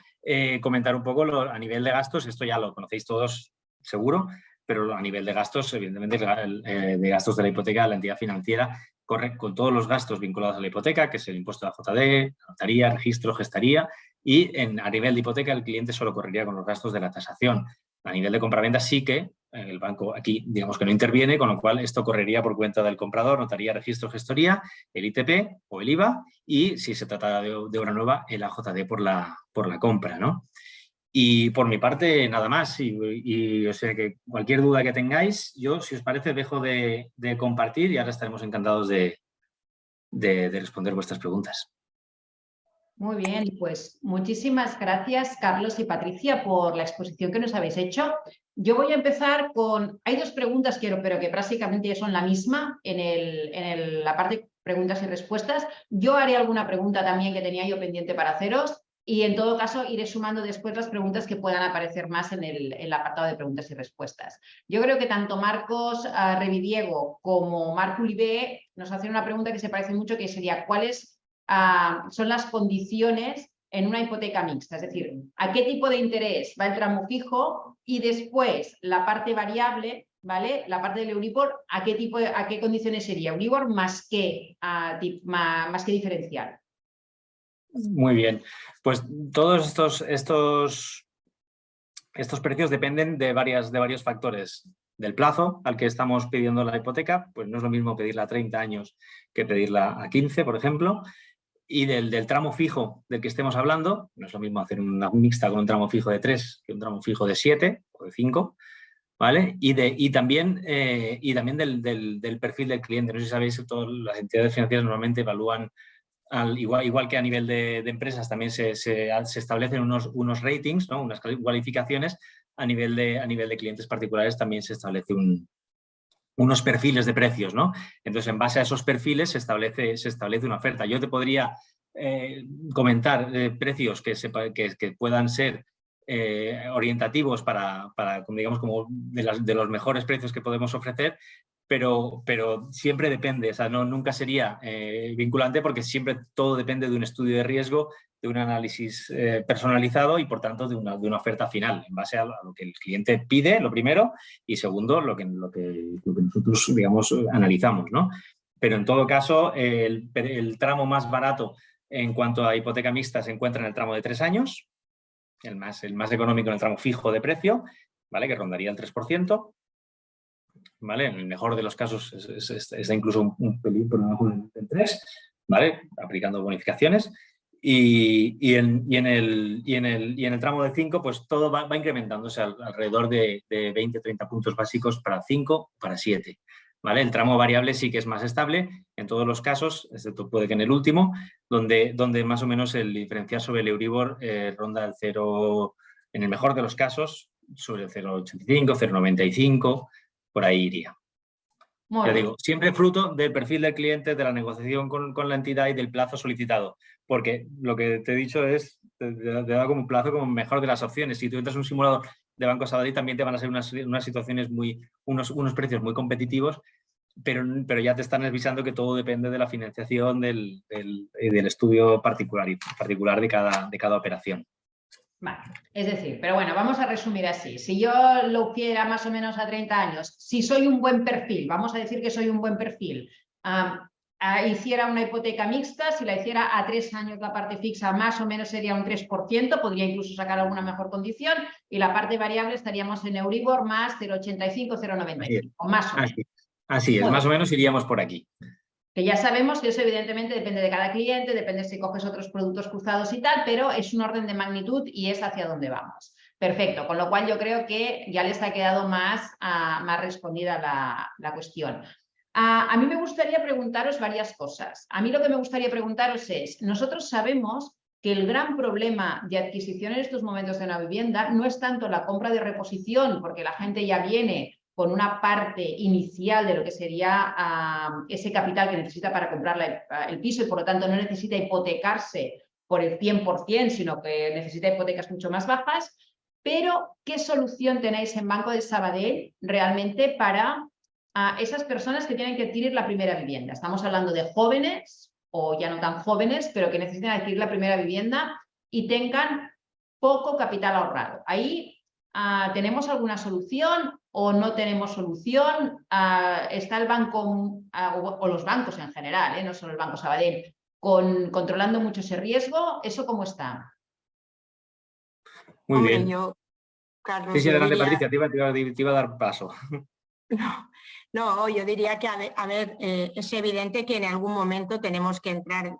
comentar un poco a nivel de gastos. Esto ya lo conocéis todos seguro, pero a nivel de gastos, evidentemente, de gastos de la hipoteca, la entidad financiera corre con todos los gastos vinculados a la hipoteca, que es el impuesto de la JD, notaría, registro, gestoría, y a nivel de hipoteca el cliente solo correría con los gastos de la tasación. A nivel de compraventa sí que el banco aquí, digamos que no interviene, con lo cual esto correría por cuenta del comprador, notaría, registro, gestoría, el ITP o el IVA, y si se trata de obra nueva, el AJD por la compra, ¿no? Y por mi parte, nada más. Y o sea que cualquier duda que tengáis, yo, si os parece, dejo de compartir y ahora estaremos encantados de responder vuestras preguntas. Muy bien, pues muchísimas gracias, Carlos y Patricia, por la exposición que nos habéis hecho. Yo voy a empezar con... Hay 2 preguntas, pero que prácticamente son la misma en la parte de preguntas y respuestas. Yo haré alguna pregunta también que tenía yo pendiente para haceros. Y en todo caso iré sumando después las preguntas que puedan aparecer más en el apartado de preguntas y respuestas. Yo creo que tanto Marcos Revidiego como Marc Ulibe nos hacen una pregunta que se parece mucho, que sería ¿cuáles son las condiciones en una hipoteca mixta? Es decir, ¿a qué tipo de interés va el tramo fijo? Y después la parte variable, ¿vale? La parte del Euribor, ¿a qué condiciones sería? Euribor más qué diferencial. Muy bien, pues todos estos precios dependen de varios factores. Del plazo al que estamos pidiendo la hipoteca, pues no es lo mismo pedirla a 30 años que pedirla a 15, por ejemplo, y del tramo fijo del que estemos hablando, no es lo mismo hacer una mixta con un tramo fijo de 3 que un tramo fijo de 7 o de 5, ¿vale? Y también del perfil del cliente. No sé si sabéis que todas las entidades financieras normalmente evalúan, igual que a nivel de empresas, también se establecen unos ratings, ¿no? Unas cualificaciones. A nivel de clientes particulares también se establece unos perfiles de precios, ¿no? Entonces, en base a esos perfiles se establece una oferta. Yo te podría comentar precios que puedan ser orientativos para digamos, como de los mejores precios que podemos ofrecer, pero siempre depende, o sea, nunca sería vinculante, porque siempre todo depende de un estudio de riesgo, un análisis personalizado y, por tanto, de una oferta final, en base a lo que el cliente pide, lo primero, y segundo, lo que nosotros, digamos, analizamos, ¿no? Pero, en todo caso, el tramo más barato en cuanto a hipoteca mixta se encuentra en el tramo de 3 años, el más económico en el tramo fijo de precio, ¿vale? Que rondaría el 3%. ¿Vale? En el mejor de los casos está incluso un pelín por debajo del 3%, ¿vale? Aplicando bonificaciones. Y en el tramo de 5, pues todo va incrementándose alrededor de 20-30 puntos básicos para 5, para 7. ¿Vale? El tramo variable sí que es más estable en todos los casos, excepto puede que en el último, donde más o menos el diferencial sobre el Euribor ronda el 0, en el mejor de los casos, sobre el 0,85, 0,95, por ahí iría. Ya digo, siempre fruto del perfil del cliente, de la negociación con la entidad y del plazo solicitado, porque lo que te he dicho es, te da como un plazo como mejor de las opciones. Si tú entras en un simulador de Banco Sabadell, también te van a ser unas situaciones unos precios muy competitivos, pero ya te están avisando que todo depende de la financiación del estudio particular de cada operación. Vale, es decir, pero bueno, vamos a resumir así. Si yo lo hiciera más o menos a 30 años, si soy un buen perfil, vamos a decir que soy un buen perfil, hiciera una hipoteca mixta, si la hiciera a 3 años la parte fixa más o menos sería un 3%, podría incluso sacar alguna mejor condición, y la parte variable estaríamos en Euribor más 0,85, 0,95, más o menos. Así es, bueno, más o menos iríamos por aquí. Que ya sabemos que eso evidentemente depende de cada cliente, depende si coges otros productos cruzados y tal, pero es un orden de magnitud y es hacia dónde vamos. Perfecto, con lo cual yo creo que ya les ha quedado más respondida la cuestión. A mí me gustaría preguntaros varias cosas. A mí lo que me gustaría preguntaros es, nosotros sabemos que el gran problema de adquisición en estos momentos de una vivienda no es tanto la compra de reposición, porque la gente ya viene con una parte inicial de lo que sería ese capital que necesita para comprar el piso y por lo tanto no necesita hipotecarse por el 100%, sino que necesita hipotecas mucho más bajas. Pero, ¿qué solución tenéis en Banco de Sabadell realmente para esas personas que tienen que adquirir la primera vivienda? Estamos hablando de jóvenes o ya no tan jóvenes, pero que necesitan adquirir la primera vivienda y tengan poco capital ahorrado. Ahí ¿tenemos alguna solución o no tenemos solución? ¿Está el banco o los bancos en general, no solo el Banco Sabadell, controlando mucho ese riesgo? ¿Eso cómo está? Muy bien. Carlos, sí, adelante, diría... Patricia, te iba a dar paso. No, yo diría que, a ver, es evidente que en algún momento tenemos que entrar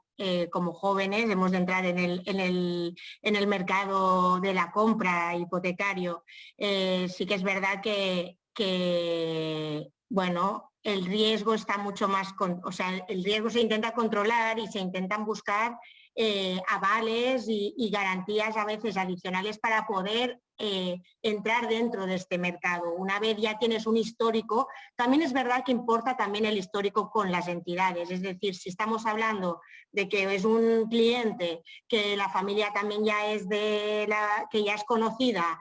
como jóvenes, hemos de entrar en el mercado de la compra hipotecario. Sí que es verdad que bueno, el riesgo está mucho más, o sea, el riesgo se intenta controlar y se intentan buscar avales y garantías a veces adicionales para poder entrar dentro de este mercado. Una vez ya tienes un histórico, también es verdad que importa también el histórico con las entidades, es decir, si estamos hablando de que es un cliente que la familia también ya es que ya es conocida,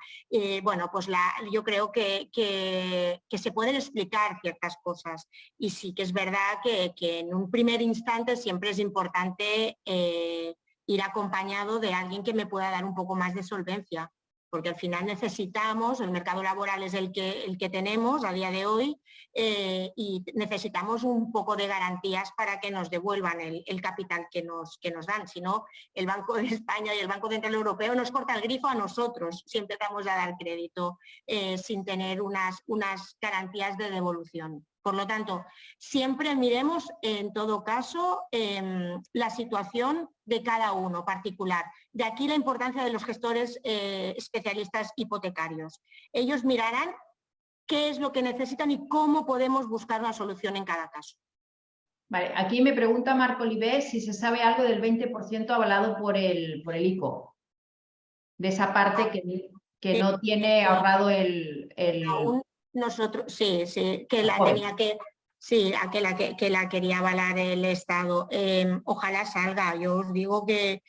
bueno, pues yo creo que se pueden explicar ciertas cosas y sí que es verdad que en un primer instante siempre es importante ir acompañado de alguien que me pueda dar un poco más de solvencia, porque al final necesitamos, el mercado laboral es el que tenemos a día de hoy y necesitamos un poco de garantías para que nos devuelvan el capital que nos dan. Si no, el Banco de España y el Banco Central Europeo nos corta el grifo a nosotros si empezamos a dar crédito sin tener unas garantías de devolución. Por lo tanto, siempre miremos en todo caso la situación de cada uno particular. De aquí la importancia de los gestores especialistas hipotecarios. Ellos mirarán qué es lo que necesitan y cómo podemos buscar una solución en cada caso. Vale, aquí me pregunta Marco Olivet si se sabe algo del 20% avalado por el ICO, de esa parte que no tiene ahorrado Nosotros, sí, que la tenía que... Sí, que la quería avalar el Estado. Ojalá salga. Yo os digo que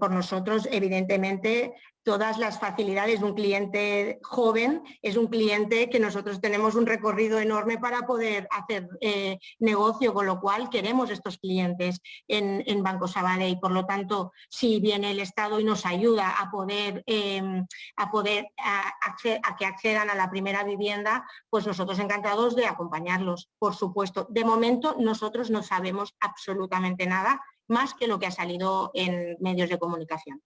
por nosotros, evidentemente, todas las facilidades de un cliente joven. Es un cliente que nosotros tenemos un recorrido enorme para poder hacer negocio, con lo cual queremos estos clientes en Banco Sabadell, y por lo tanto, si viene el Estado y nos ayuda a que accedan a la primera vivienda, pues nosotros encantados de acompañarlos, por supuesto. De momento nosotros no sabemos absolutamente nada más que lo que ha salido en medios de comunicación.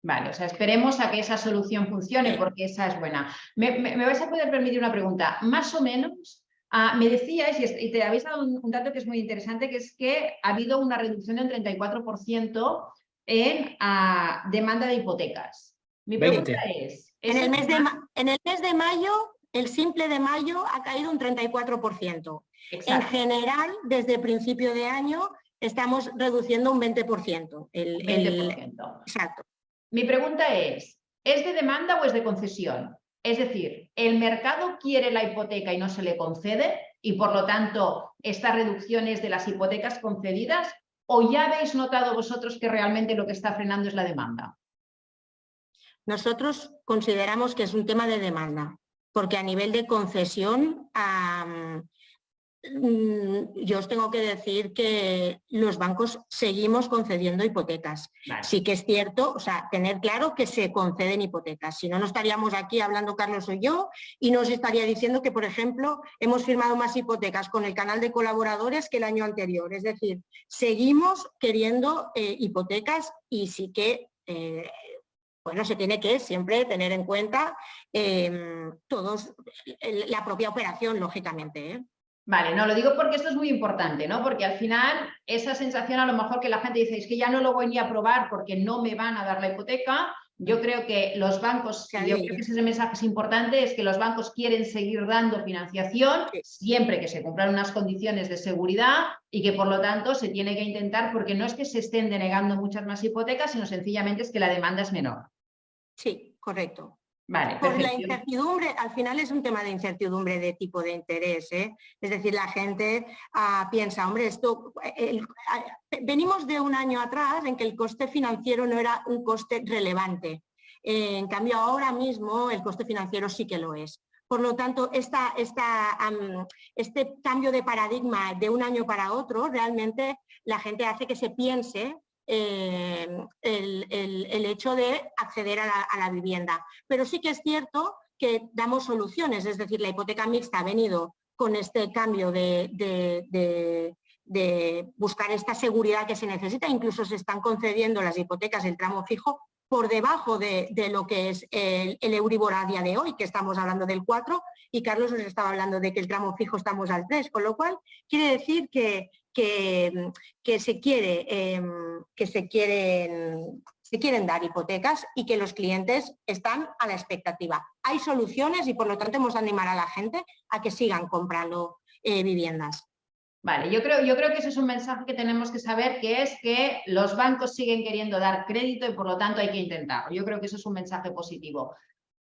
Vale, o sea, esperemos a que esa solución funcione, porque esa es buena. ¿Me vais a poder permitir una pregunta? Más o menos, me decíais, y te habéis dado un dato que es muy interesante, que es que ha habido una reducción de un 34% en demanda de hipotecas. Mi pregunta es... En el mes de mayo, el simple de mayo ha caído un 34%. Exacto. En general, desde el principio de año, estamos reduciendo un 20%. 20%. Exacto. Mi pregunta es de demanda o es de concesión? Es decir, ¿el mercado quiere la hipoteca y no se le concede? Y por lo tanto, ¿esta reducción es de las hipotecas concedidas? ¿O ya habéis notado vosotros que realmente lo que está frenando es la demanda? Nosotros consideramos que es un tema de demanda, porque a nivel de concesión, yo os tengo que decir que los bancos seguimos concediendo hipotecas. Vale. Sí que es cierto, o sea, tener claro que se conceden hipotecas. Si no, no estaríamos aquí hablando Carlos o yo y nos estaría diciendo que, por ejemplo, hemos firmado más hipotecas con el canal de colaboradores que el año anterior. Es decir, seguimos queriendo hipotecas y sí que... bueno, se tiene que siempre tener en cuenta la propia operación, lógicamente. Vale, no, lo digo porque esto es muy importante, ¿no? Porque al final esa sensación a lo mejor que la gente dice es que ya no lo voy ni a probar porque no me van a dar la hipoteca. Yo creo que los bancos, yo creo que ese mensaje es importante, es que los bancos quieren seguir dando financiación siempre que se cumplan unas condiciones de seguridad y que por lo tanto se tiene que intentar, porque no es que se estén denegando muchas más hipotecas, sino sencillamente es que la demanda es menor. Sí, correcto. Vale, por la incertidumbre, al final es un tema de incertidumbre de tipo de interés, ¿eh? Es decir, la gente piensa, hombre, venimos de un año atrás en que el coste financiero no era un coste relevante. En cambio, ahora mismo el coste financiero sí que lo es. Por lo tanto, este cambio de paradigma de un año para otro, realmente la gente hace que se piense el hecho de acceder a la vivienda. Pero sí que es cierto que damos soluciones, es decir, la hipoteca mixta ha venido con este cambio de buscar esta seguridad que se necesita. Incluso se están concediendo las hipotecas del tramo fijo por debajo de lo que es el Euribor a día de hoy, que estamos hablando del 4, y Carlos nos estaba hablando de que el tramo fijo estamos al 3, con lo cual quiere decir que se quieren dar hipotecas y que los clientes están a la expectativa. Hay soluciones y por lo tanto hemos de animar a la gente a que sigan comprando viviendas. Vale, yo creo que ese es un mensaje que tenemos que saber, que es que los bancos siguen queriendo dar crédito y por lo tanto hay que intentarlo. Yo creo que eso es un mensaje positivo.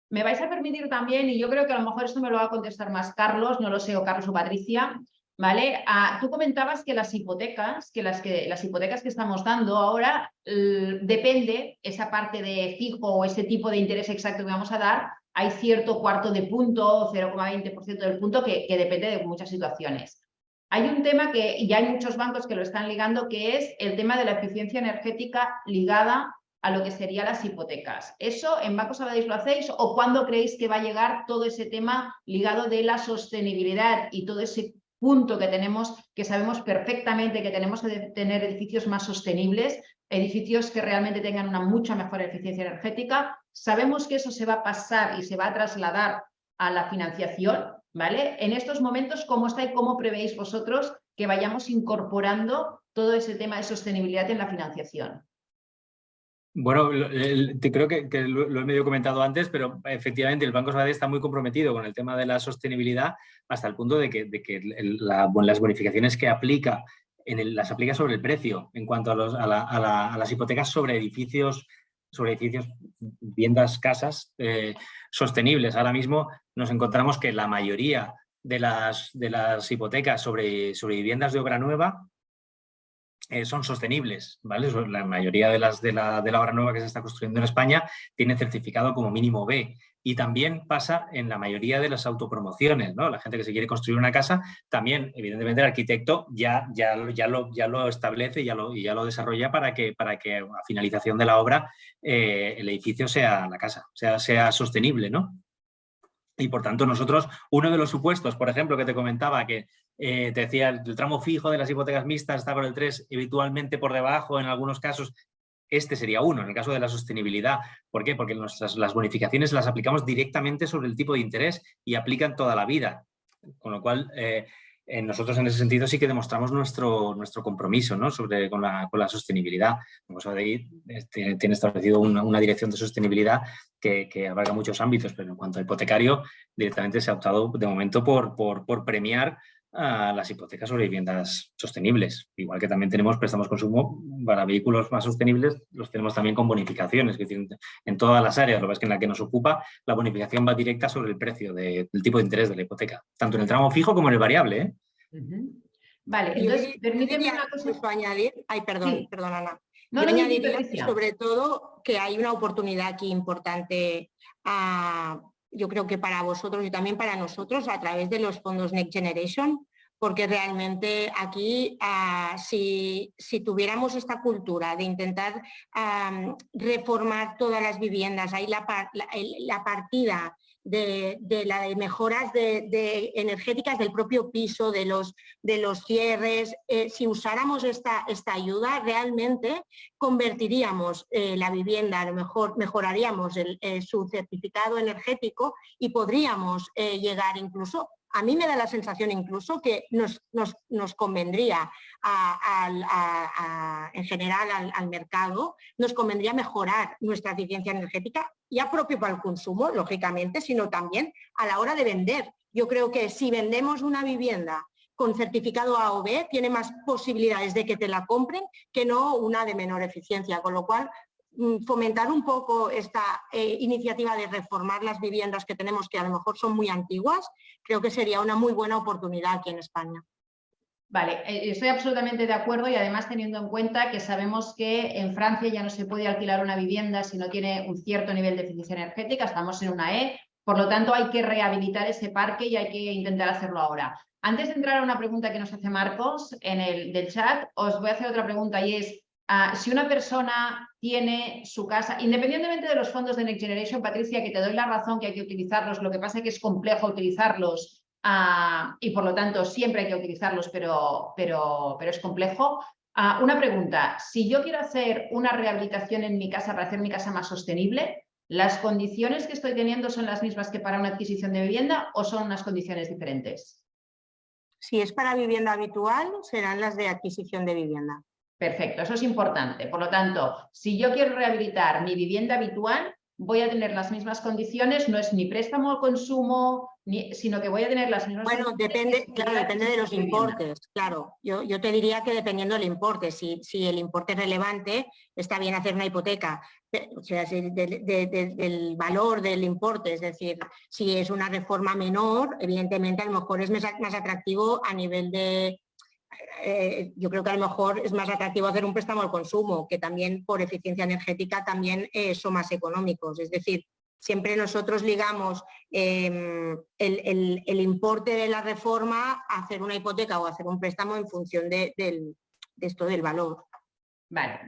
Me vais a permitir también, y yo creo que a lo mejor esto me lo va a contestar más Carlos, no lo sé, o Carlos o Patricia, ¿vale? Tú comentabas que las hipotecas que estamos dando ahora, depende esa parte de fijo o ese tipo de interés exacto que vamos a dar, hay cierto cuarto de punto, 0,20% del punto que depende de muchas situaciones. Hay un tema que ya hay muchos bancos que lo están ligando, que es el tema de la eficiencia energética ligada a lo que serían las hipotecas. ¿Eso en Banco Sabadell lo hacéis o cuándo creéis que va a llegar todo ese tema ligado de la sostenibilidad y todo ese punto que tenemos, que sabemos perfectamente que tenemos que tener edificios más sostenibles, edificios que realmente tengan una mucha mejor eficiencia energética? Sabemos que eso se va a pasar y se va a trasladar a la financiación, ¿vale? En estos momentos, ¿cómo está y cómo prevéis vosotros que vayamos incorporando todo ese tema de sostenibilidad en la financiación? Bueno, creo que lo he medio comentado antes, pero efectivamente el Banco Sabadell está muy comprometido con el tema de la sostenibilidad hasta el punto de que las bonificaciones que aplica, las aplica sobre el precio en cuanto a las hipotecas sobre edificios, viviendas, casas sostenibles. Ahora mismo nos encontramos que la mayoría de las hipotecas sobre viviendas de obra nueva son sostenibles, ¿vale? La mayoría de la obra nueva que se está construyendo en España tiene certificado como mínimo B. Y también pasa en la mayoría de las autopromociones, ¿no? La gente que se quiere construir una casa, también, evidentemente, el arquitecto ya lo establece y ya lo desarrolla para que a finalización de la obra el edificio la casa sea sostenible, ¿no? Y por tanto nosotros, uno de los supuestos, por ejemplo, que te comentaba, que te decía, el tramo fijo de las hipotecas mixtas está con el 3 habitualmente por debajo en algunos casos, este sería uno, en el caso de la sostenibilidad. ¿Por qué? Porque las bonificaciones las aplicamos directamente sobre el tipo de interés y aplican toda la vida. Con lo cual, nosotros en ese sentido sí que demostramos nuestro compromiso, ¿no? con la sostenibilidad. Como sabéis, tiene establecido una dirección de sostenibilidad que abarca muchos ámbitos, pero en cuanto a hipotecario, directamente se ha optado de momento por premiar a las hipotecas sobre viviendas sostenibles. Igual que también tenemos préstamos consumo para vehículos más sostenibles, los tenemos también con bonificaciones, que tienen en todas las áreas. Lo que es que en la que nos ocupa, la bonificación va directa sobre el precio del tipo de interés de la hipoteca, tanto en el tramo fijo como en el variable, ¿eh? Vale, entonces, permíteme una cosa. Añadir, Sí. perdón, Ana. No, Yo no, añadiría Patricia. sobre todo que hay una oportunidad aquí importante, yo creo que para vosotros y también para nosotros, a través de los fondos Next Generation, porque realmente aquí, si tuviéramos esta cultura de intentar reformar todas las viviendas, hay la partida de mejoras energéticas del propio piso, de los cierres. Si usáramos esta ayuda, realmente convertiríamos la vivienda, a lo mejor mejoraríamos su certificado energético y podríamos llegar incluso, a mí me da la sensación incluso que nos convendría en general al mercado, nos convendría mejorar nuestra eficiencia energética, ya propio para el consumo, lógicamente, sino también a la hora de vender. Yo creo que si vendemos una vivienda con certificado A o B, tiene más posibilidades de que te la compren que no una de menor eficiencia, con lo cual fomentar un poco esta iniciativa de reformar las viviendas que tenemos, que a lo mejor son muy antiguas, creo que sería una muy buena oportunidad aquí en España. Vale, estoy absolutamente de acuerdo y además teniendo en cuenta que sabemos que en Francia ya no se puede alquilar una vivienda si no tiene un cierto nivel de eficiencia energética, estamos en una E, por lo tanto hay que rehabilitar ese parque y hay que intentar hacerlo ahora. Antes de entrar a una pregunta que nos hace Marcos del chat, os voy a hacer otra pregunta y es, si una persona tiene su casa, independientemente de los fondos de Next Generation, Patricia, que te doy la razón que hay que utilizarlos, lo que pasa es que es complejo utilizarlos y por lo tanto siempre hay que utilizarlos, pero es complejo. Una pregunta, si yo quiero hacer una rehabilitación en mi casa para hacer mi casa más sostenible, ¿las condiciones que estoy teniendo son las mismas que para una adquisición de vivienda o son unas condiciones diferentes? Si es para vivienda habitual, serán las de adquisición de vivienda. Perfecto, eso es importante. Por lo tanto, si yo quiero rehabilitar mi vivienda habitual, voy a tener las mismas condiciones, no es ni préstamo al consumo, sino que voy a tener las mismas condiciones. Bueno, depende de los importes, claro. Yo te diría que dependiendo del importe, si el importe es relevante, está bien hacer una hipoteca, o sea, del valor del importe, es decir, si es una reforma menor, evidentemente a lo mejor es más atractivo a nivel de... yo creo que a lo mejor es más atractivo hacer un préstamo al consumo, que también por eficiencia energética también son más económicos. Es decir, siempre nosotros ligamos el importe de la reforma a hacer una hipoteca o hacer un préstamo en función de esto del valor. Vale,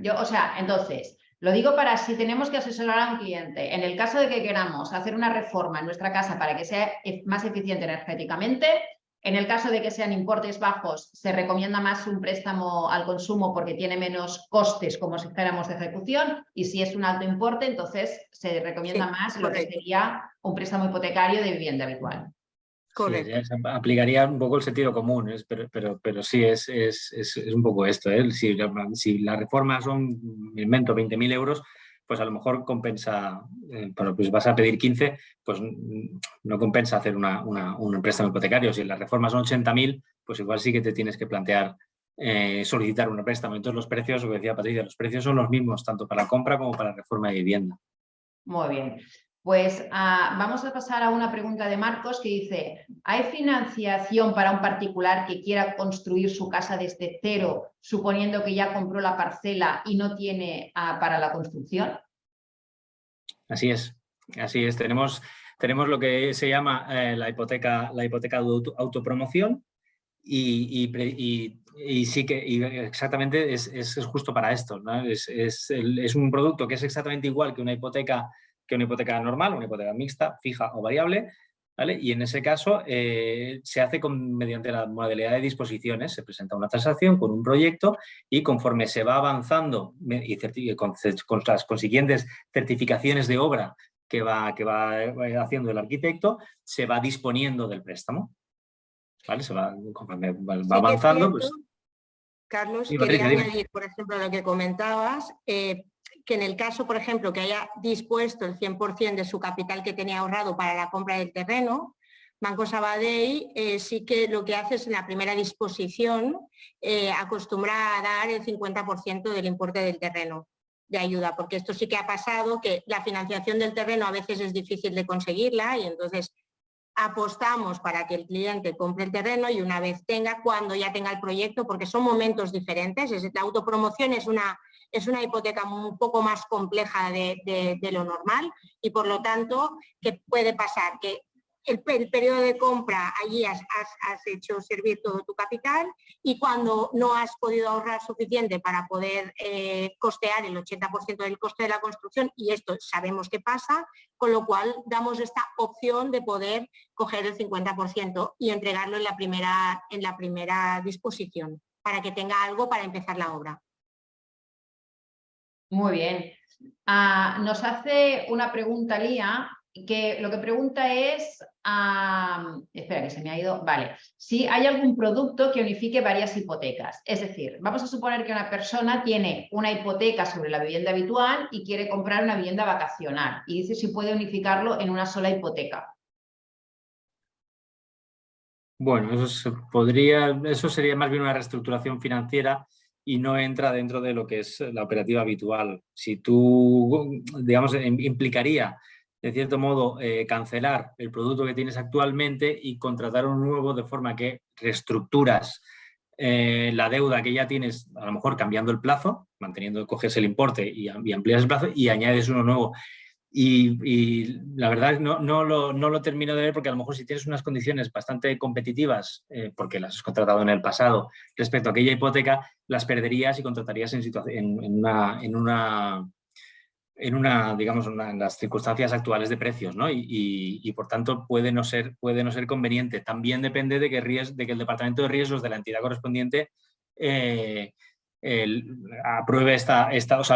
entonces, lo digo para si tenemos que asesorar a un cliente, en el caso de que queramos hacer una reforma en nuestra casa para que sea más eficiente energéticamente, en el caso de que sean importes bajos, se recomienda más un préstamo al consumo porque tiene menos costes como si fuéramos de ejecución, y si es un alto importe, entonces se recomienda más lo que sería un préstamo hipotecario de vivienda habitual. Correcto. Sí, aplicaría un poco el sentido común, pero sí, es un poco esto, ¿eh? Si las reformas son, me invento, 20.000 euros, pues a lo mejor compensa, pues vas a pedir 15, pues no compensa hacer un préstamo hipotecario. Si las reformas son 80.000, pues igual sí que te tienes que plantear solicitar un préstamo. Entonces los precios, lo que decía Patricia, los precios son los mismos, tanto para la compra como para la reforma de vivienda. Muy bien. Pues vamos a pasar a una pregunta de Marcos que dice, ¿hay financiación para un particular que quiera construir su casa desde cero, suponiendo que ya compró la parcela y no tiene para la construcción? Así es, así es. Tenemos lo que se llama la hipoteca de autopromoción y sí que exactamente es justo para esto, ¿no? Es un producto que es exactamente igual que una hipoteca normal, una hipoteca mixta, fija o variable, ¿vale? Y en ese caso se hace mediante la modalidad de disposiciones, se presenta una transacción con un proyecto y conforme se va avanzando y con las consiguientes certificaciones de obra que va haciendo el arquitecto, se va disponiendo del préstamo. ¿Vale? Conforme va avanzando. Cierto, pues, Carlos, sí, quería Patricia, añadir, por ejemplo, lo que comentabas, que en el caso, por ejemplo, que haya dispuesto el 100% de su capital que tenía ahorrado para la compra del terreno, Banco Sabadell sí que lo que hace es en la primera disposición acostumbra a dar el 50% del importe del terreno de ayuda, porque esto sí que ha pasado, que la financiación del terreno a veces es difícil de conseguirla y entonces apostamos para que el cliente compre el terreno y una vez cuando ya tenga el proyecto, porque son momentos diferentes. La autopromoción es una hipoteca un poco más compleja de lo normal y por lo tanto, ¿qué puede pasar? Que el periodo de compra allí has hecho servir todo tu capital y cuando no has podido ahorrar suficiente para poder costear el 80% del coste de la construcción, y esto sabemos que pasa, con lo cual damos esta opción de poder coger el 50% y entregarlo en la primera disposición para que tenga algo para empezar la obra. Muy bien. Nos hace una pregunta Lía, que lo que pregunta es, espera que se me ha ido, vale, si hay algún producto que unifique varias hipotecas. Es decir, vamos a suponer que una persona tiene una hipoteca sobre la vivienda habitual y quiere comprar una vivienda vacacional y dice si puede unificarlo en una sola hipoteca. Bueno, eso sería más bien una reestructuración financiera y no entra dentro de lo que es la operativa habitual. Si tú, digamos, implicaría, de cierto modo, cancelar el producto que tienes actualmente y contratar un nuevo de forma que reestructuras la deuda que ya tienes, a lo mejor cambiando el plazo, coges el importe y amplías el plazo y añades uno nuevo. Y la verdad no lo termino de ver porque a lo mejor si tienes unas condiciones bastante competitivas, porque las has contratado en el pasado, respecto a aquella hipoteca, las perderías y contratarías en las circunstancias actuales de precios, ¿no? Y por tanto puede no ser conveniente. También depende de que el departamento de riesgos de la entidad correspondiente apruebe o sea,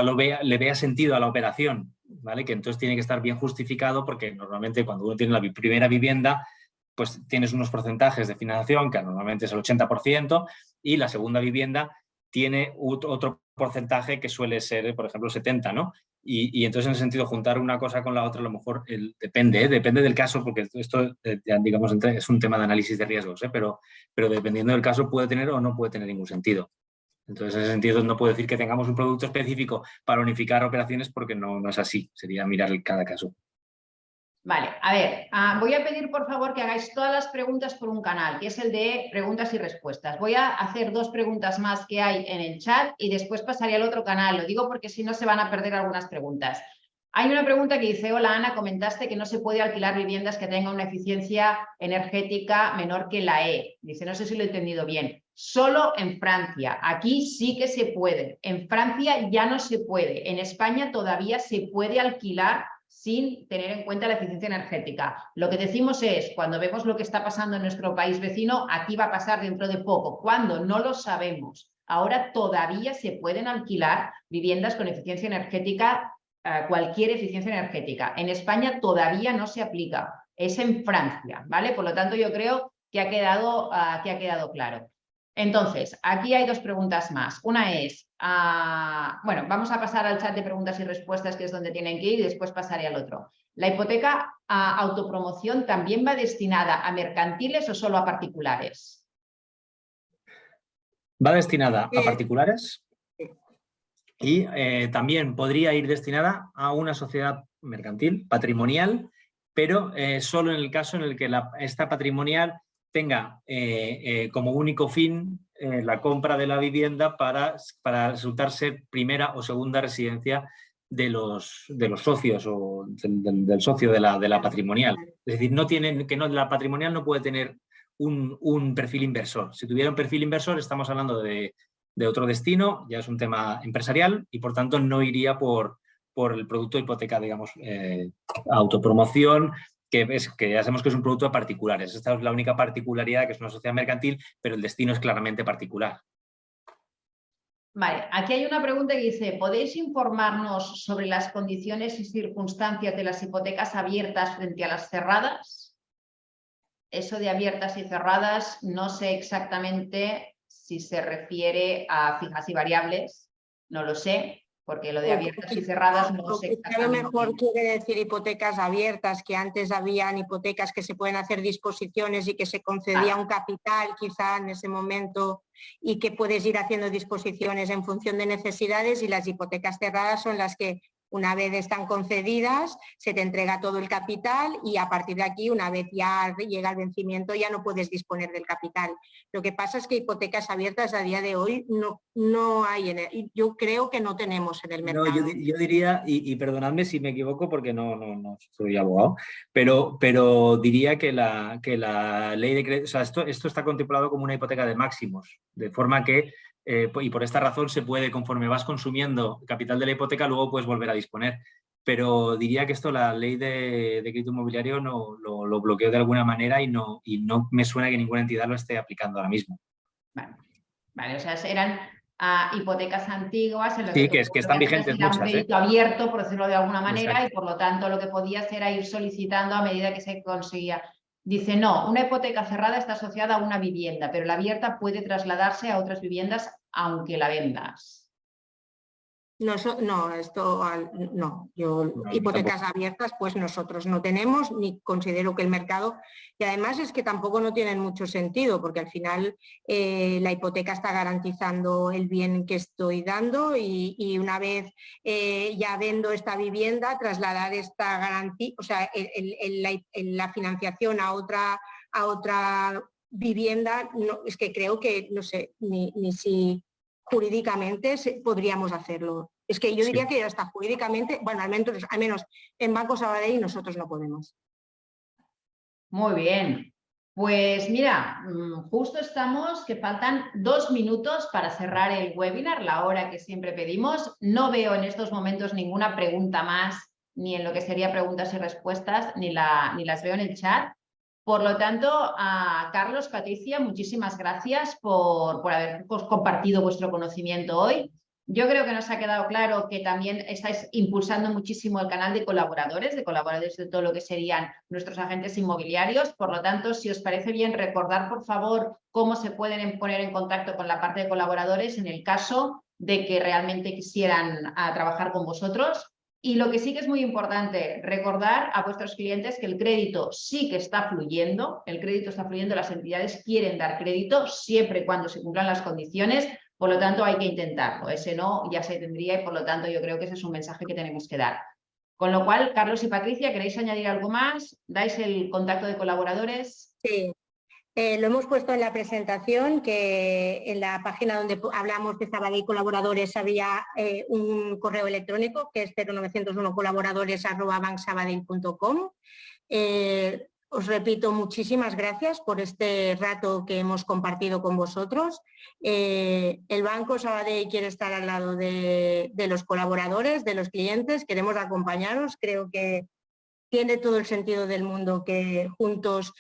le vea sentido a la operación, ¿vale? Que entonces tiene que estar bien justificado porque normalmente cuando uno tiene la primera vivienda, pues tienes unos porcentajes de financiación que normalmente es el 80% y la segunda vivienda tiene otro porcentaje que suele ser, por ejemplo, el 70%, ¿no? Y entonces en ese sentido juntar una cosa con la otra a lo mejor depende del caso porque esto ya, digamos, es un tema de análisis de riesgos, pero dependiendo del caso puede tener o no puede tener ningún sentido. Entonces, en ese sentido, no puedo decir que tengamos un producto específico para unificar operaciones porque no es así. Sería mirar cada caso. Vale, a ver, voy a pedir por favor que hagáis todas las preguntas por un canal, que es el de preguntas y respuestas. Voy a hacer 2 preguntas más que hay en el chat y después pasaré al otro canal. Lo digo porque si no se van a perder algunas preguntas. Hay una pregunta que dice, hola Ana, comentaste que no se puede alquilar viviendas que tengan una eficiencia energética menor que la E. Dice, no sé si lo he entendido bien. Solo en Francia. Aquí sí que se puede. En Francia ya no se puede. En España todavía se puede alquilar sin tener en cuenta la eficiencia energética. Lo que decimos es, cuando vemos lo que está pasando en nuestro país vecino, aquí va a pasar dentro de poco. ¿Cuándo? No lo sabemos. Ahora todavía se pueden alquilar viviendas con eficiencia energética, cualquier eficiencia energética. En España todavía no se aplica. Es en Francia, ¿vale? Por lo tanto, yo creo que ha quedado claro. Entonces, aquí hay 2 preguntas más. Una es, bueno, vamos a pasar al chat de preguntas y respuestas, que es donde tienen que ir, y después pasaré al otro. ¿La hipoteca autopromoción también va destinada a mercantiles o solo a particulares? ¿Va destinada a particulares? Y también podría ir destinada a una sociedad mercantil, patrimonial, pero solo en el caso en el que esta patrimonial tenga como único fin la compra de la vivienda para resultar ser primera o segunda residencia de los socios o del socio de la patrimonial. Es decir, la patrimonial no puede tener un perfil inversor. Si tuviera un perfil inversor, estamos hablando de otro destino, ya es un tema empresarial y por tanto no iría por el producto de hipoteca, digamos, autopromoción, que ya sabemos que es un producto de particulares. Esta es la única particularidad, que es una sociedad mercantil, pero el destino es claramente particular. Vale, aquí hay una pregunta que dice, ¿podéis informarnos sobre las condiciones y circunstancias de las hipotecas abiertas frente a las cerradas? Eso de abiertas y cerradas, no sé exactamente si se refiere a fijas y variables, no lo sé, porque lo de abiertas y cerradas no sé exactamente. A lo mejor quiere decir hipotecas abiertas, que antes habían hipotecas que se pueden hacer disposiciones y que se concedía un capital quizá en ese momento y que puedes ir haciendo disposiciones en función de necesidades, y las hipotecas cerradas son las que una vez están concedidas se te entrega todo el capital y a partir de aquí, una vez ya llega el vencimiento, ya no puedes disponer del capital. Lo que pasa es que hipotecas abiertas a día de hoy no hay, yo creo que no tenemos en el mercado. No, yo diría, y perdonadme si me equivoco porque no soy abogado, pero diría que la ley de crédito, o sea, esto está contemplado como una hipoteca de máximos, de forma que, y por esta razón se puede, conforme vas consumiendo capital de la hipoteca, luego puedes volver a disponer. Pero diría que esto, la ley de crédito inmobiliario lo bloqueó de alguna manera y no me suena que ninguna entidad lo esté aplicando ahora mismo. Vale, o sea, eran hipotecas antiguas en las que están vigentes era muchas, un crédito abierto, por decirlo de alguna manera. Exacto. Y por lo tanto lo que podías era ir solicitando a medida que se conseguía. Dice, no, una hipoteca cerrada está asociada a una vivienda, pero la abierta puede trasladarse a otras viviendas aunque la vendas. Hipotecas abiertas pues nosotros no tenemos, ni considero que el mercado, y además es que tampoco no tienen mucho sentido, porque al final la hipoteca está garantizando el bien que estoy dando y una vez ya vendo esta vivienda, trasladar esta garantía, o sea, la financiación a otra vivienda, es que creo que no sé ni si jurídicamente podríamos hacerlo. Es que yo diría que hasta jurídicamente, bueno, al menos en Banco Sabadell nosotros no podemos. Muy bien. Pues mira, justo estamos, que faltan 2 minutos para cerrar el webinar, la hora que siempre pedimos. No veo en estos momentos ninguna pregunta más, ni en lo que sería preguntas y respuestas, ni las veo en el chat. Por lo tanto, a Carlos, Patricia, muchísimas gracias por haber compartido vuestro conocimiento hoy. Yo creo que nos ha quedado claro que también estáis impulsando muchísimo el canal de colaboradores de todo lo que serían nuestros agentes inmobiliarios. Por lo tanto, si os parece bien, recordar, por favor, cómo se pueden poner en contacto con la parte de colaboradores en el caso de que realmente quisieran trabajar con vosotros. Y lo que sí que es muy importante, recordar a vuestros clientes que el crédito sí que está fluyendo, las entidades quieren dar crédito siempre y cuando se cumplan las condiciones, por lo tanto hay que intentarlo, ese no ya se tendría y por lo tanto yo creo que ese es un mensaje que tenemos que dar. Con lo cual, Carlos y Patricia, ¿queréis añadir algo más? ¿Dais el contacto de colaboradores? Sí. Lo hemos puesto en la presentación, que en la página donde hablamos de Sabadell Colaboradores había un correo electrónico que es 0901colaboradores@bancsabadell.com. Os repito, muchísimas gracias por este rato que hemos compartido con vosotros. El Banco Sabadell quiere estar al lado de los colaboradores, de los clientes, queremos acompañaros, creo que tiene todo el sentido del mundo que juntos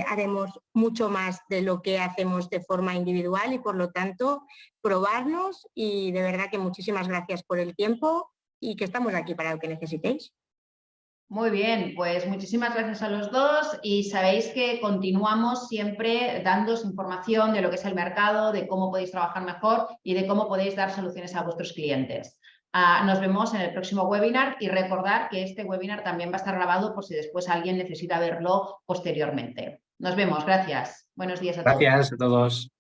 haremos mucho más de lo que hacemos de forma individual y por lo tanto probarnos, y de verdad que muchísimas gracias por el tiempo y que estamos aquí para lo que necesitéis. Muy bien, pues muchísimas gracias a los dos y sabéis que continuamos siempre dándoos información de lo que es el mercado, de cómo podéis trabajar mejor y de cómo podéis dar soluciones a vuestros clientes. Nos vemos en el próximo webinar y recordar que este webinar también va a estar grabado por si después alguien necesita verlo posteriormente. Nos vemos, gracias. Buenos días a todos. Gracias a todos.